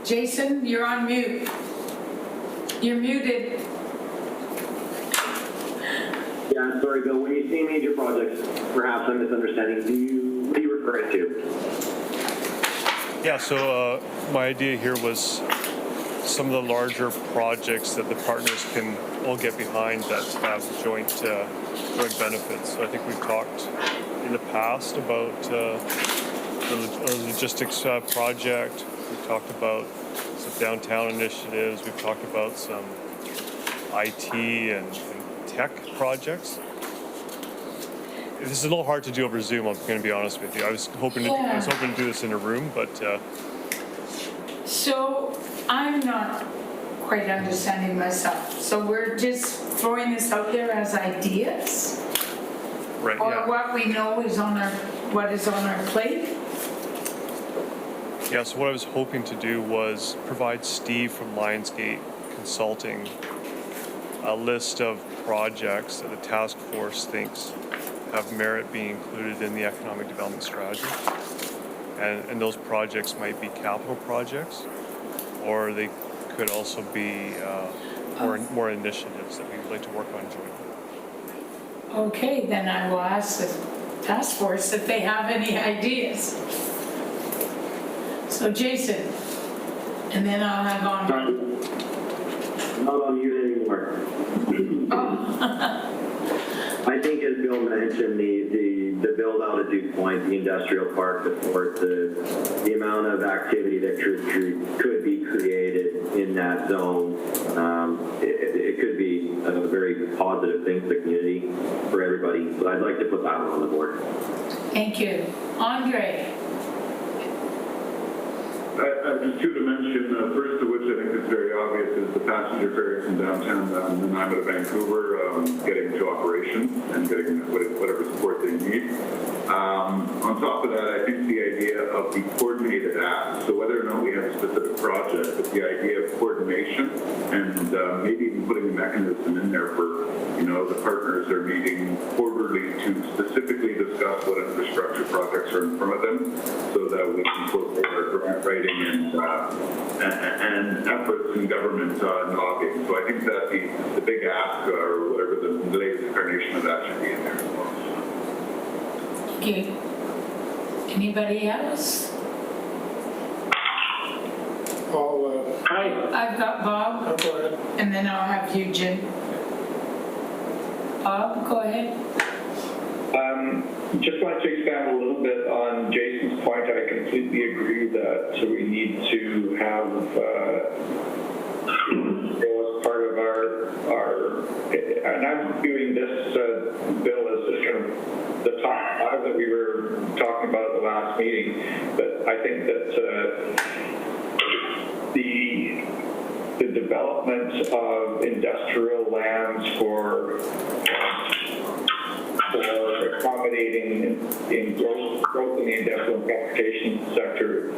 Jason, you're on mute. You're muted. Yeah, I'm sorry, Bill. When you say major projects, perhaps I'm misunderstanding. What are you referring to? Yeah, so my idea here was some of the larger projects that the partners can all get behind that have joint benefits. So I think we've talked in the past about the logistics project. We've talked about some downtown initiatives. We've talked about some IT and tech projects. This is a little hard to do over Zoom, I'm going to be honest with you. I was hoping to do this in a room, but... So I'm not quite understanding myself. So we're just throwing this out there as ideas? Right, Or yeah. what we know is what is on our plate? Yeah, so what I was hoping to do was provide Steve from Lionsgate Consulting a list of projects that the task force thinks have merit being included in the economic development strategy. And those projects might be capital projects, or they could also be more initiatives that we would like to work on jointly. Okay, then I will ask the task force if they have any ideas. So Jason, and then I'll have on. Not on you anymore. I think as Bill mentioned, the build out at Duke Point, the industrial park, the port, the amount of activity that could be created in that zone, it could be a very positive thing for the community, for everybody. So I'd like to put that one on the board. Thank you. Andre? I have two to mention, first of which I think is very obvious is the passenger ferry from downtown Nanaimo to Vancouver getting to operation and getting whatever support they need. On top of that, I think the idea of the coordinated act, so whether or not we have a specific project, but the idea of coordination and maybe even putting a mechanism in there for, the partners are meeting quarterly to specifically discuss what infrastructure projects are in front of them so that we can put our grant writing and efforts in government knocking. So I think that the big ask or whatever the latest incarnation of that should be in there as well. Okay. Anybody else? I've got Bob. Go ahead. And then I'll have you, Jim. Bob, go ahead. Just wanted to expand a little bit on Jason's point. I completely agree that we need to have as part of our and I'm viewing this bill as kind of the top 5 that we were talking about at the last meeting. But I think that the development of industrial lands for accommodating in growth in the industrial and transportation sector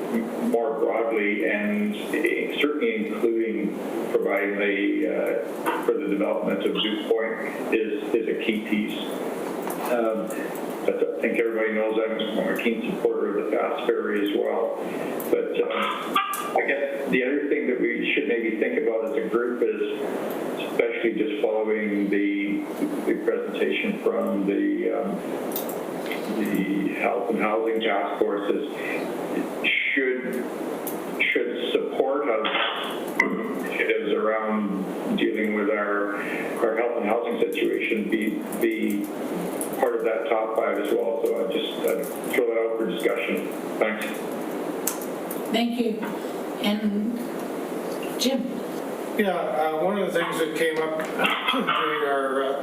more broadly, and certainly including providing for the development of Duke Point is a key piece. I think everybody knows I'm a keen supporter of the fast ferry as well. But I guess the other thing that we should maybe think about as a group is, especially just following the presentation from the Health and Housing Task Force, is should support of initiatives around dealing with our health and housing situation be part of that top 5 as well. So I'd throw that out for discussion. Thanks. Thank you. And Jim? Yeah, one of the things that came up during our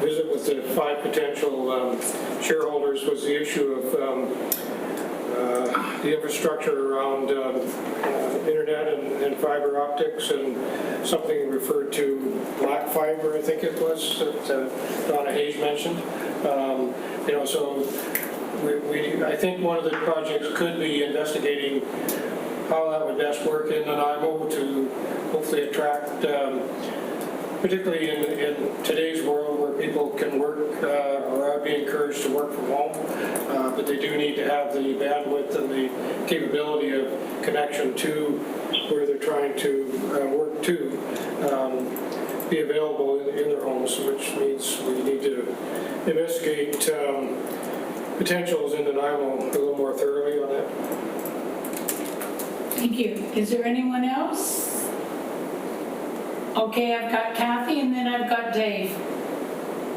visit with the 5 potential shareholders was the issue of the infrastructure around internet and fiber optics, and something referred to black fiber, I think it was, that Donna Hayes mentioned. So I think one of the projects could be investigating how that would best work in Nanaimo to hopefully attract, particularly in today's world where people can work or are being encouraged to work from home, but they do need to have the bandwidth and the capability of connection to where they're trying to work to be available in their homes, which means we need to investigate potentials in Nanaimo a little more thoroughly on that. Thank you. Is there anyone else? Okay, I've got Kathy and then I've got Dave.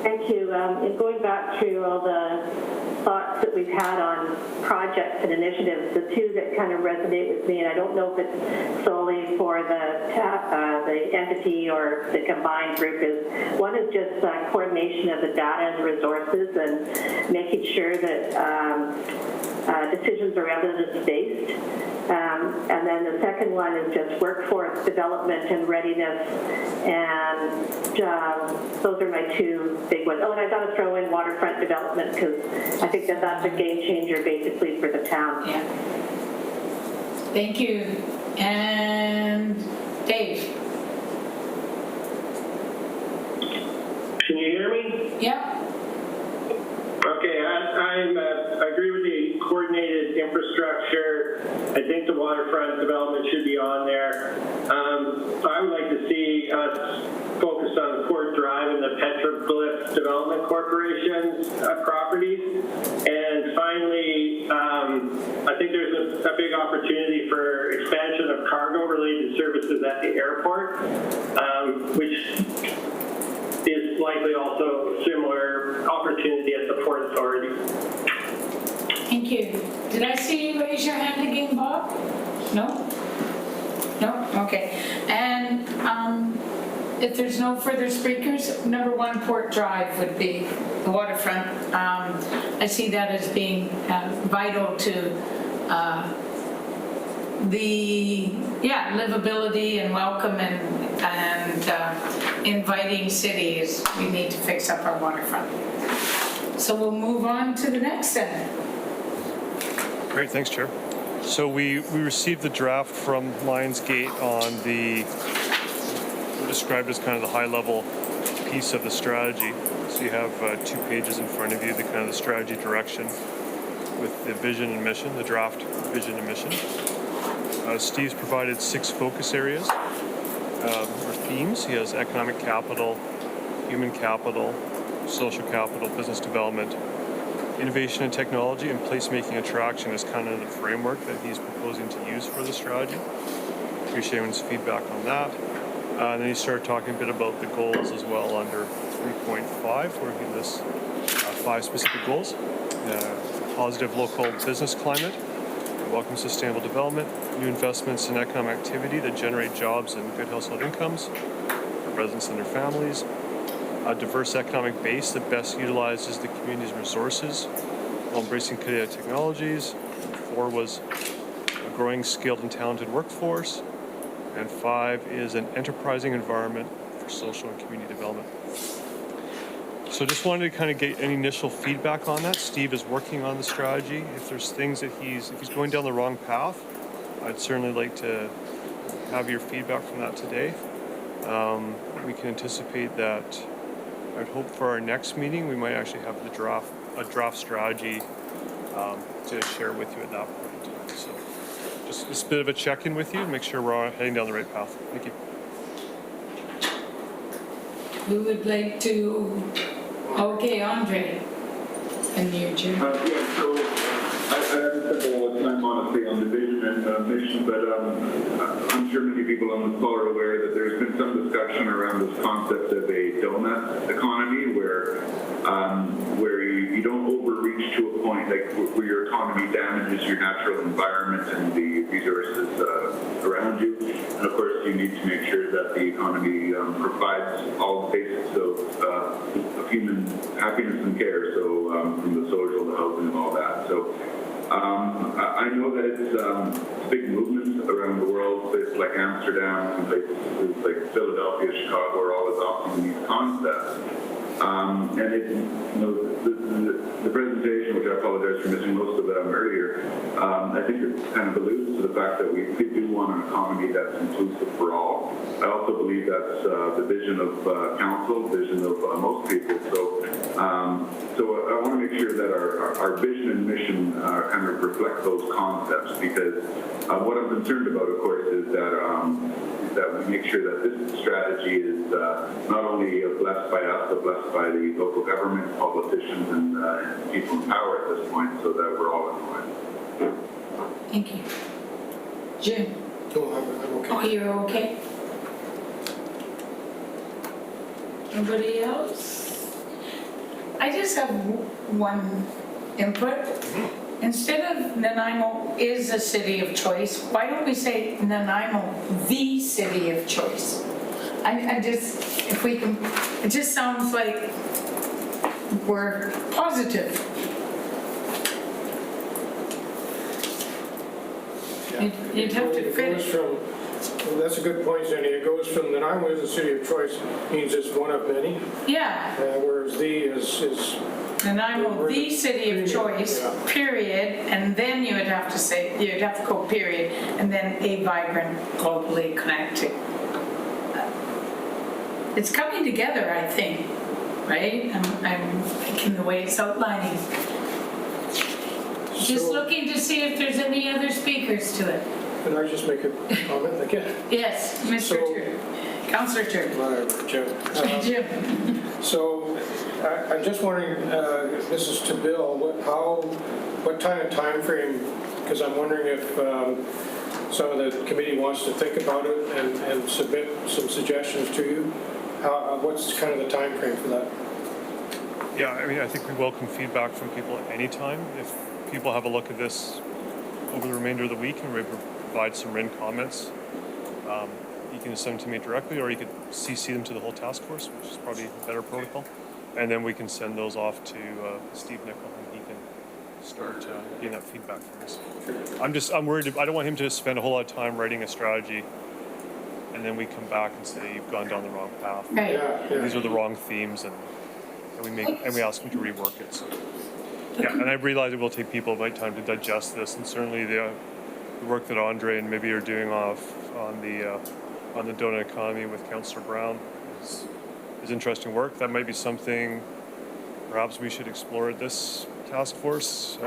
Thank you. In going back through all the thoughts that we've had on projects and initiatives, the two that kind of resonate with me, and I don't know if it's solely for the entity or the combined group, is one is just coordination of the data and the resources and making sure that decisions are evidence-based. And then the second one is just workforce development and readiness, and those are my two big ones. Oh, and I got to throw in waterfront development because I think that that's a game changer basically for the town. Yeah. Thank you. And Dave? Can you hear me? Yep. Okay, I agree with the coordinated infrastructure. I think the waterfront development should be on there. I would like to see us focus on Port Drive and the Petroglyph Development Corporation's properties. And finally, I think there's a big opportunity for expansion of cargo-related services at the airport, which is likely also a similar opportunity at the Port Authority. Thank you. Did I see you raise your hand again, Bob? No? No? Okay. And if there's no further speakers, number one, Port Drive would be the waterfront. I see that as being vital to the livability and welcome and inviting cities. We need to fix up our waterfront. So we'll move on to the next then. Great, thanks, Chair. So we received the draft from Lionsgate on the described as kind of the high-level piece of the strategy. So you have 2 pages in front of you, the kind of the strategy direction with the vision and mission, the draft vision and mission. Steve's provided 6 focus areas or themes. He has economic capital, human capital, social capital, business development, innovation and technology, and placemaking attraction is kind of the framework that he's proposing to use for the strategy. Appreciate his feedback on that. And then he started talking a bit about the goals as well under 3.5, where he lists 5 specific goals. Positive local business climate, welcome sustainable development, new investments in economic activity that generate jobs and good household incomes for residents and their families, a diverse economic base that best utilizes the community's resources while embracing cutting-edge technologies. 4 was a growing skilled and talented workforce. And 5 is an enterprising environment for social and community development. So just wanted to kind of get any initial feedback on that. Steve is working on the strategy. If there's things that if he's going down the wrong path, I'd certainly like to have your feedback from that today. We can anticipate that. I'd hope for our next meeting, we might actually have a draft strategy to share with you at that point. So just a bit of a check-in with you, make sure we're heading down the right path. Thank you. Who would like to? Okay, Andre. And you, Jim. So I haven't spent a lot of time, honestly, on the vision and mission, but I'm sure many people on this call are aware that there's been some discussion around this concept of a donut economy where you don't overreach to a point like where your economy damages your natural environment and the resources around you. And of course, you need to make sure that the economy provides all the basics of human happiness and care. So from the social, the housing, and all that. So I know that it's big movements around the world, places like Amsterdam and places like Philadelphia, Chicago are all adopting these concepts. The presentation, which I apologize for missing most of them earlier, I think it kind of alludes to the fact that we do want an economy that's inclusive for all. I also believe that's the vision of council, vision of most people. So I want to make sure that our vision and mission kind of reflect those concepts, because what I'm concerned about, of course, is that we make sure that this strategy is not only blessed by us, but blessed by the local government, politicians, and people in power at this point, so that we're all in line. Thank you. Jim? No, I'm okay. Oh, you're okay? Nobody else? I just have one input. Instead of Nanaimo is a city of choice, why don't we say Nanaimo, the city of choice? I just, if we can, it just sounds like we're positive. You'd have to fit it. Well, that's a good point, Jenny. It goes from Nanaimo is a city of choice, means it's one of many. Yeah. Whereas the is Nanaimo, the city of choice, period, and then you would have to say, you'd have to go period, and then a vibrant, globally connected. It's coming together, I think, right? I'm liking the way it's outlining. Just looking to see if there's any other speakers to it. Can I just make a comment again? Yes, Mr. Turner. Councillor Turner. Whatever, Jim. Jim. So I'm just wondering, this is to Bill, what kind of time frame, because I'm wondering if some of the committee wants to think about it and submit some suggestions to you. What's kind of the time frame for that? Yeah, I mean, I think we welcome feedback from people at any time. If people have a look at this over the remainder of the week and we provide some written comments, you can send them to me directly, or you could CC them to the whole task force, which is probably a better protocol. And then we can send those off to Steve Nickel, and he can start getting that feedback from us. I'm worried. I don't want him to spend a whole lot of time writing a strategy, and then we come back and say you've gone down the wrong path. Right. Yeah. These are the wrong themes, and we ask him to rework it. So. Yeah, and I realize it will take people by time to digest this, and certainly the work that Andre and maybe are doing on the donut economy with Councillor Brown is interesting work. That might be something perhaps we should explore at this task force,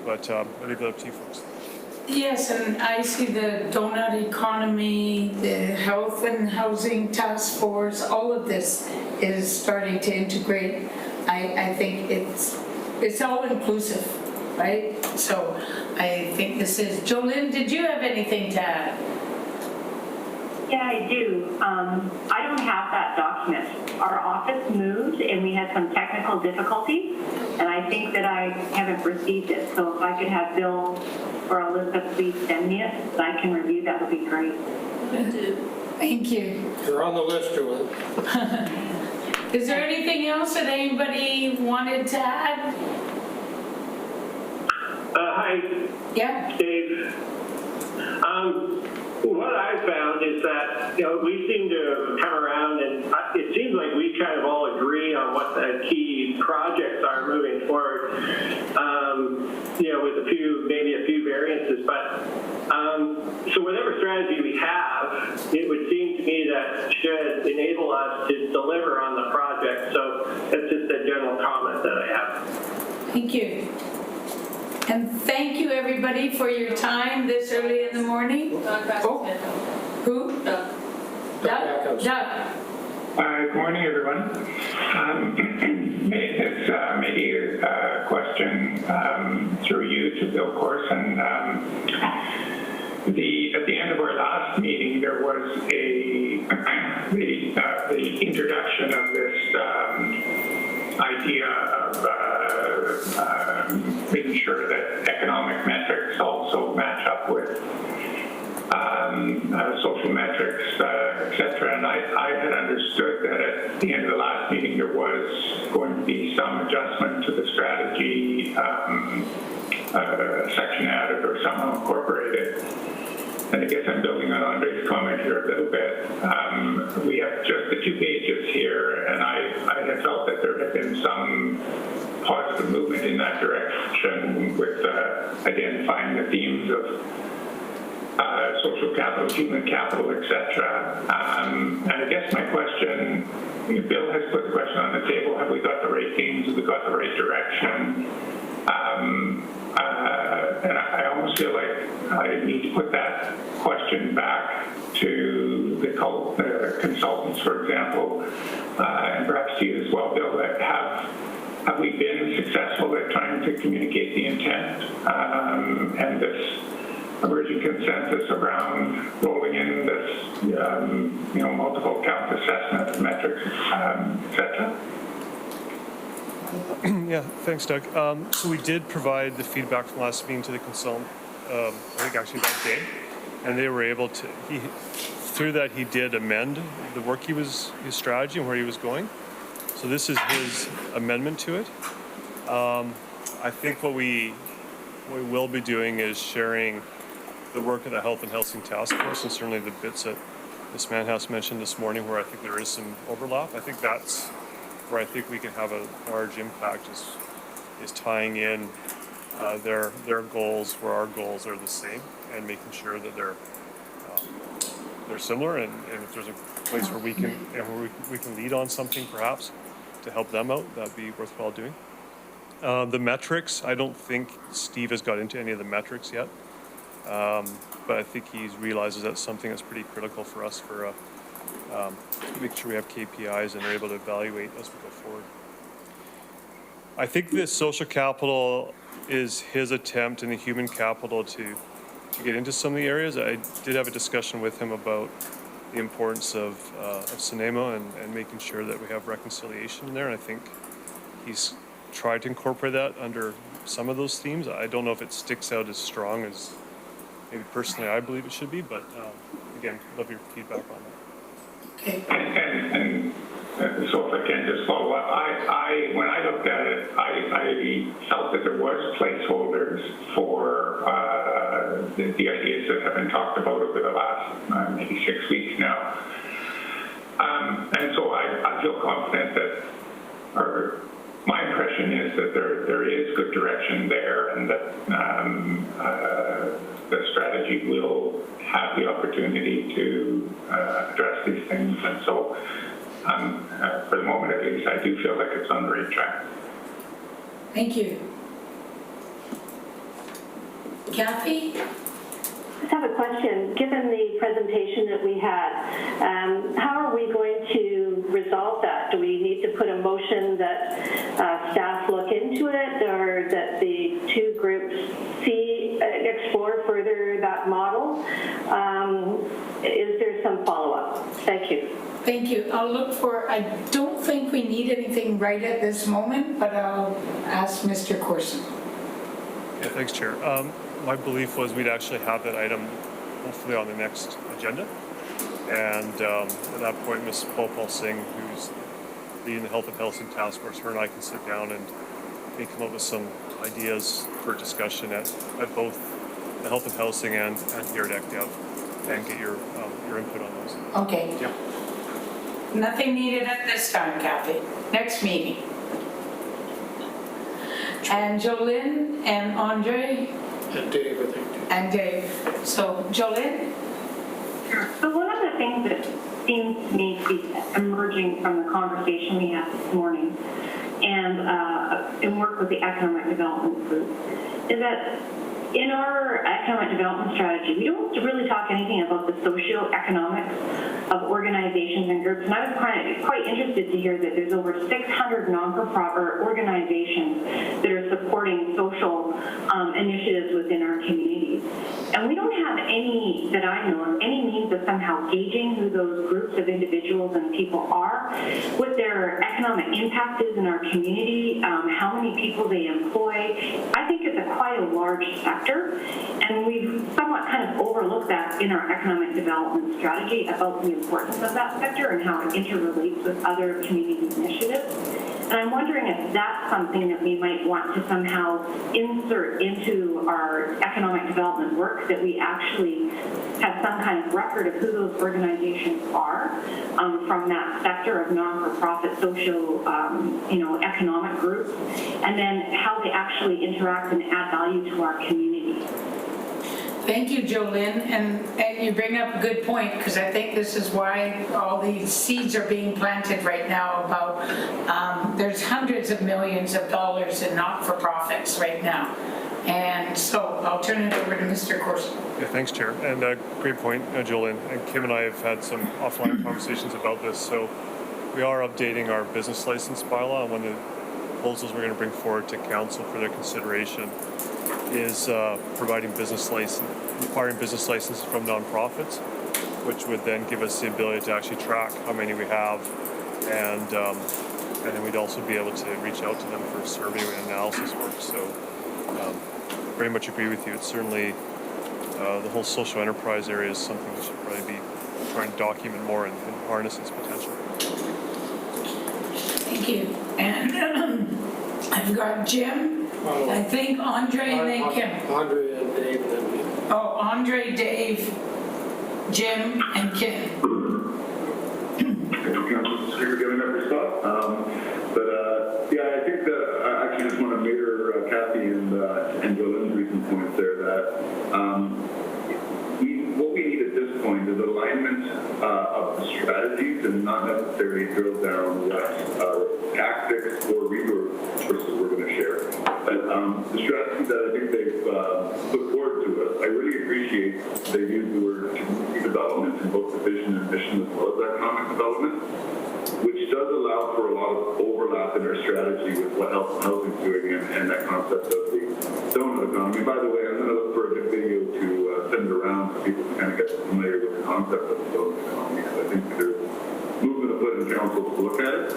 but I leave that up to you folks. Yes, and I see the donut economy, the health and housing task force, all of this is starting to integrate. I think it's all inclusive, right? So I think this is, Jolynn, did you have anything to add? Yeah, I do. I don't have that document. Our office moved and we had some technical difficulties, and I think that I haven't received it. So if I could have Bill or Elizabeth please send me it, so I can review, that would be great. Thank you. You're on the list, Jolynn. Is there anything else that anybody wanted to add? Hi. Yeah. Dave. What I found is that, we seem to come around, and it seems like we kind of all agree on what the key projects are moving forward, with maybe a few variances. But so whatever strategy we have, it would seem to me that should enable us to deliver on the project. So that's just a general comment that I have. Thank you. And thank you, everybody, for your time this early in the morning. Who? Doug. Doug. Good morning, everyone. This may be a question through you to Bill Corson. At the end of our last meeting, there was the introduction of this idea of making sure that economic metrics also match up with social metrics, etc. And I had understood that at the end of the last meeting there was going to be some adjustment to the strategy section added or somehow incorporated. And I guess I'm building on Andre's comment here a little bit. We have just the 2 pages here, and I had felt that there had been some positive movement in that direction with identifying the themes of social capital, human capital, etc. And I guess my question, Bill has put the question on the table, have we got the right themes, have we got the right direction? And I almost feel like I need to put that question back to the consultants, for example, and perhaps to you as well, Bill, that have we been successful at trying to communicate the intent and this emerging consensus around rolling in this, multiple count assessment of metrics, etc. Yeah, thanks, Doug. So we did provide the feedback from last meeting to the consultant, I think actually that day, and they were able to, through that he did amend the work his strategy and where he was going. So this is his amendment to it. I think what we will be doing is sharing the work of the Health and Housing Task Force, and certainly the bits that Ms. Manhouse mentioned this morning where I think there is some overlap. I think that's where I think we can have a large impact is tying in their goals where our goals are the same and making sure that they're similar, and if there's a place where we can lead on something perhaps to help them out, that'd be worthwhile doing. The metrics, I don't think Steve has got into any of the metrics yet, but I think he realizes that's something that's pretty critical for us for make sure we have KPIs and are able to evaluate as we go forward. I think this social capital is his attempt in the human capital to get into some of the areas. I did have a discussion with him about the importance of Cinema and making sure that we have reconciliation in there. And I think he's tried to incorporate that under some of those themes. I don't know if it sticks out as strong as maybe personally I believe it should be, but again, love your feedback on that. And so if I can just follow up, when I looked at it, I felt that there was placeholders for the ideas that have been talked about over the last maybe 6 weeks now. And so I feel confident that, or my impression is that there is good direction there, and that the strategy will have the opportunity to address these things. And so for the moment at least, I do feel like it's on the right track. Thank you. Kathy? I have a question. Given the presentation that we had, how are we going to resolve that? Do we need to put a motion that staff look into it, or that the two groups explore further that model? Is there some follow-up? Thank you. Thank you. I'll look for, I don't think we need anything right at this moment, but I'll ask Mr. Corson. Yeah, thanks, Chair. My belief was we'd actually have that item hopefully on the next agenda. And at that point, Ms. Popal Singh, who's leading the Health and Housing Task Force, her and I can sit down and maybe come up with some ideas for discussion at both the Health and Housing and here at ECDEV, and get your input on those. Okay. Yeah. Nothing needed at this time, Kathy. Next meeting. And Jolynn and Andre. And Dave, I think. And Dave. So, Jolynn? Sure. So one of the things that seems to me to be emerging from the conversation we had this morning and in work with the Economic Development Group is that in our economic development strategy, we don't really talk anything about the socio-economics of organizations and groups. And I was quite interested to hear that there's over 600 non-for-profit organizations that are supporting social initiatives within our communities. And we don't have any, that I know of, any means of somehow gauging who those groups of individuals and people are, what their economic impact is in our community, how many people they employ. I think it's quite a large sector, and we've somewhat kind of overlooked that in our economic development strategy about the importance of that sector and how it interrelates with other community initiatives. And I'm wondering if that's something that we might want to somehow insert into our economic development work, that we actually have some kind of record of who those organizations are from that sector of non-for-profit social, economic groups, and then how they actually interact and add value to our community. Thank you, Jolynn, and you bring up a good point, because I think this is why all these seeds are being planted right now about there's hundreds of millions of dollars in not-for-profits right now. And so I'll turn it over to Mr. Corson. Yeah, thanks, Chair. And great point, Jolynn. And Kim and I have had some offline conversations about this. So we are updating our business license bylaw. One of the proposals we're going to bring forward to Council for their consideration is requiring business licenses from nonprofits, which would then give us the ability to actually track how many we have and And then we'd also be able to reach out to them for survey and analysis work. So very much agree with you. It's certainly the whole social enterprise area is something we should probably be trying to document more and harness its potential. Thank you. And I've got Jim, I think Andre, and then Kim. Andre and Dave, and then me. Oh, Andre, Dave, Jim, and Kim. Thank you, Council Speaker, giving up your spot. Yeah, I think that I actually just want to mirror Kathy and Jolene's recent points there that what we need at this point is alignment of the strategies and not necessarily drill down what tactics or resources we're going to share. But the strategy that I think they've put forward to us, I really appreciate they use the word community development in both the vision and mission as well as economic development, which does allow for a lot of overlap in our strategy with what housing is doing and that concept of the donut economy. By the way, I'm going to look for a good video to send around for people to kind of get familiar with the concept of the donut economy, because I think there's movement afoot in council to look at it,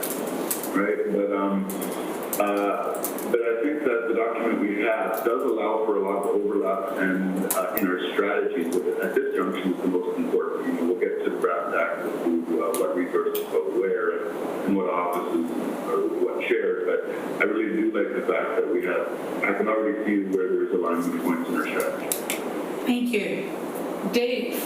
right? But I think that the document we have does allow for a lot of overlap and in our strategies with it. At this junction is the most important. You know, we'll get to the brass tacks as to what resources go where and what offices or what shared, but I really do like the fact that we have, I can already see where there's alignment points in our strategy. Thank you. Dave.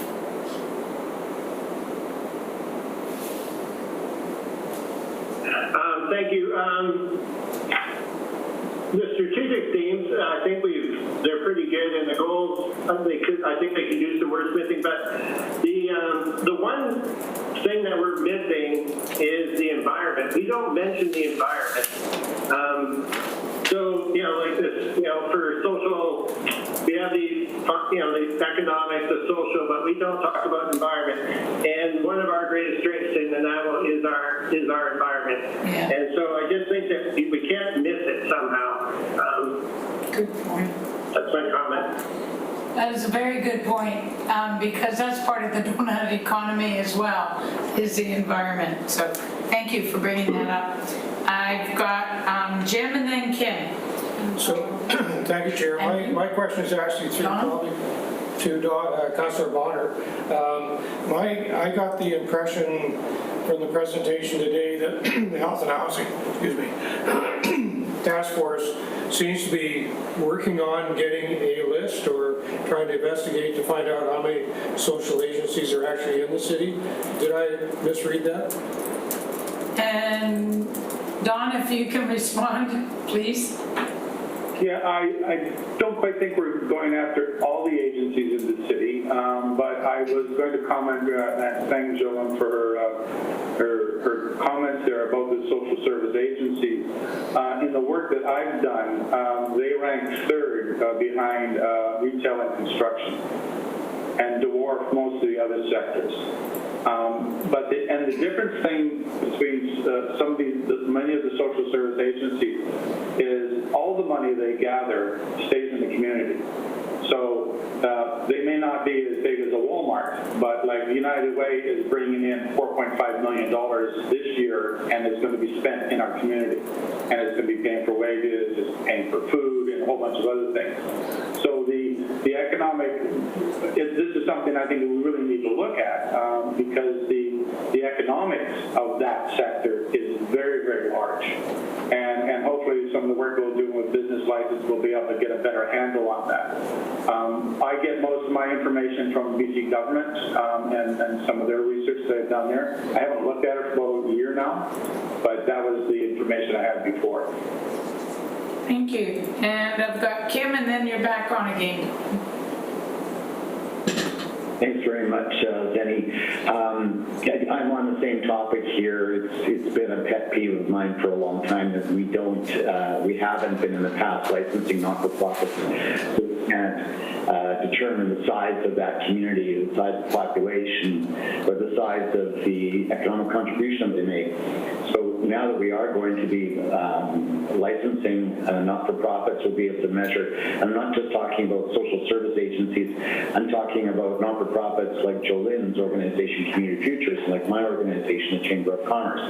Thank you. The strategic themes, I think they're pretty good, and the goals, I think they can do some wordsmithing, but the one thing that we're missing is the environment. We don't mention the environment. So, like this, for social, we have these, the economics, the social, but we don't talk about environment. And one of our greatest strengths in the NAMO is our environment. Yeah. And so I just think that we can't miss it somehow. Good point. That's my comment. That is a very good point, because that's part of the donut economy as well, is the environment. So thank you for bringing that up. I've got Jim and then Kim. So, thank you, Chair. My question is actually to Councillor Bonner. I got the impression from the presentation today that the Health and Housing, Task Force seems to be working on getting a list or trying to investigate to find out how many social agencies are actually in the city. Did I misread that? And Don, if you can respond, please. Yeah, I don't quite think we're going after all the agencies in the city, but I was going to comment and thank Jolene for her comments there about the social service agencies. In the work that I've done, they rank third behind retail and construction and dwarf most of the other sectors. But the different thing between many of the social service agencies is all the money they gather stays in the community. So they may not be as big as a Walmart, but like United Way is bringing in $4.5 million this year, and it's going to be spent in our community. And it's going to be paying for wages, it's paying for food, and a whole bunch of other things. So the economic, this is something I think we really need to look at because the economics of that sector is very, very large. And hopefully some of the work we'll do with business license will be able to get a better handle on that. I get most of my information from BC government and some of their research they've done there. I haven't looked at it for about a year now, but that was the information I had before. Thank you. And I've got Kim, and then you're back on again. Thanks very much, Zenny. I'm on the same topic here. It's been a pet peeve of mine for a long time that we haven't been in the past licensing not-for-profits. So we can't determine the size of that community, the size of the population, or the size of the economic contribution they make. So now that we are going to be licensing not-for-profits, we'll be able to measure. I'm not just talking about social service agencies. I'm talking about not-for-profits like Jolene's organization, Community Futures, and like my organization, the Chamber of Commerce.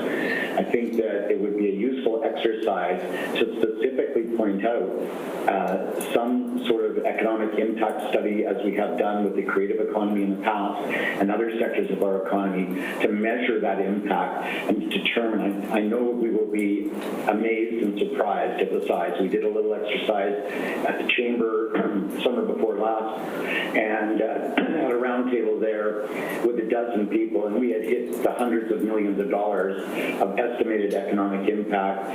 I think that it would be a useful exercise to specifically point out some sort of economic impact study, as we have done with the creative economy in the past and other sectors of our economy, to measure that impact and determine. I know we will be amazed and surprised at the size. We did a little exercise at the Chamber summer before last, and had a roundtable there with a dozen people, and we had hit the hundreds of millions of dollars of estimated economic impact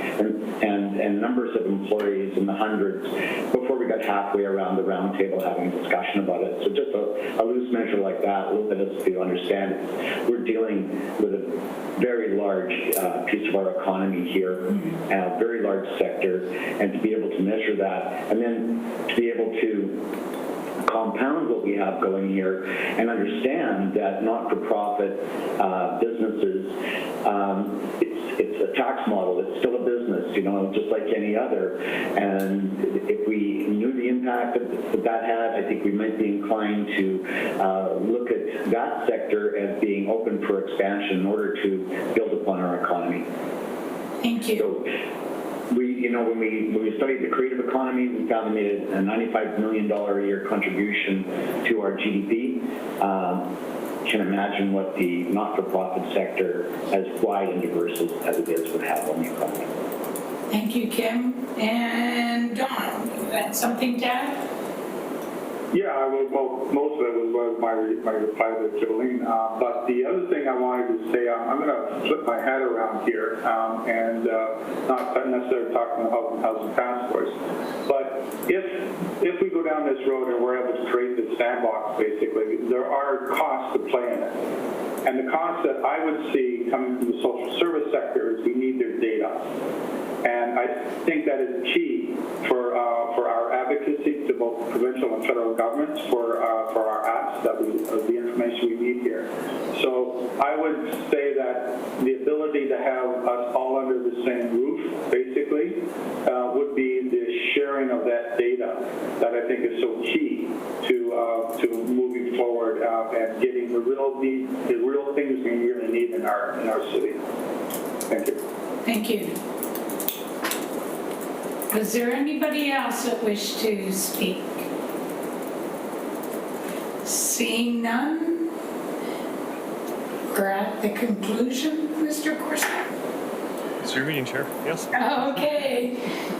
and numbers of employees in the hundreds before we got halfway around the roundtable having a discussion about it. So just a loose measure like that will let us to understand we're dealing with a very large piece of our economy here, a very large sector, and to be able to measure that, and then to be able to compound what we have going here and understand that not-for-profit businesses, it's a tax model. It's still a business, just like any other. And if we knew the impact that had, I think we might be inclined to look at that sector as being open for expansion in order to build upon our economy. Thank you. So, when we studied the creative economy, we found they made a $95 million a year contribution to our GDP. Can imagine what the not-for-profit sector, as wide and diverse as it is, would have on the economy. Thank you, Kim. And Don, you had something to add? Yeah, most of it was my reply to Jolene. But the other thing I wanted to say, I'm going to flip my hat around here and not necessarily talking about housing task force. But if we go down this road and we're able to create this sandbox, basically, there are costs to play in it. And the costs that I would see coming from the social service sector is we need their data. And I think that is key for our advocacy to both provincial and federal governments for our apps, the information we need here. So I would say that the ability to have us all under the same roof, basically, would be the sharing of that data that I think is so key to moving forward and getting the real things we really need in our city. Thank you. Thank you. Is there anybody else that wished to speak? Seeing none, we're at the conclusion, Mr. Corson. It's your meeting, Chair. Yes. Okay.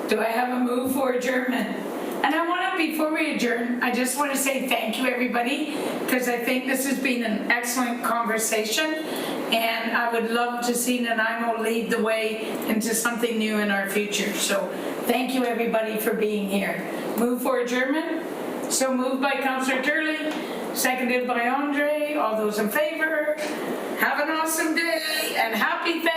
Do I have a move for adjournment? And before we adjourn, I just want to say thank you, everybody, because I think this has been an excellent conversation, and I would love to see Nanaimo lead the way into something new in our future. So thank you, everybody, for being here. Move for adjournment. So moved by Councillor Turley, seconded by Andre. All those in favor, have an awesome day, and happy Thanksgiving.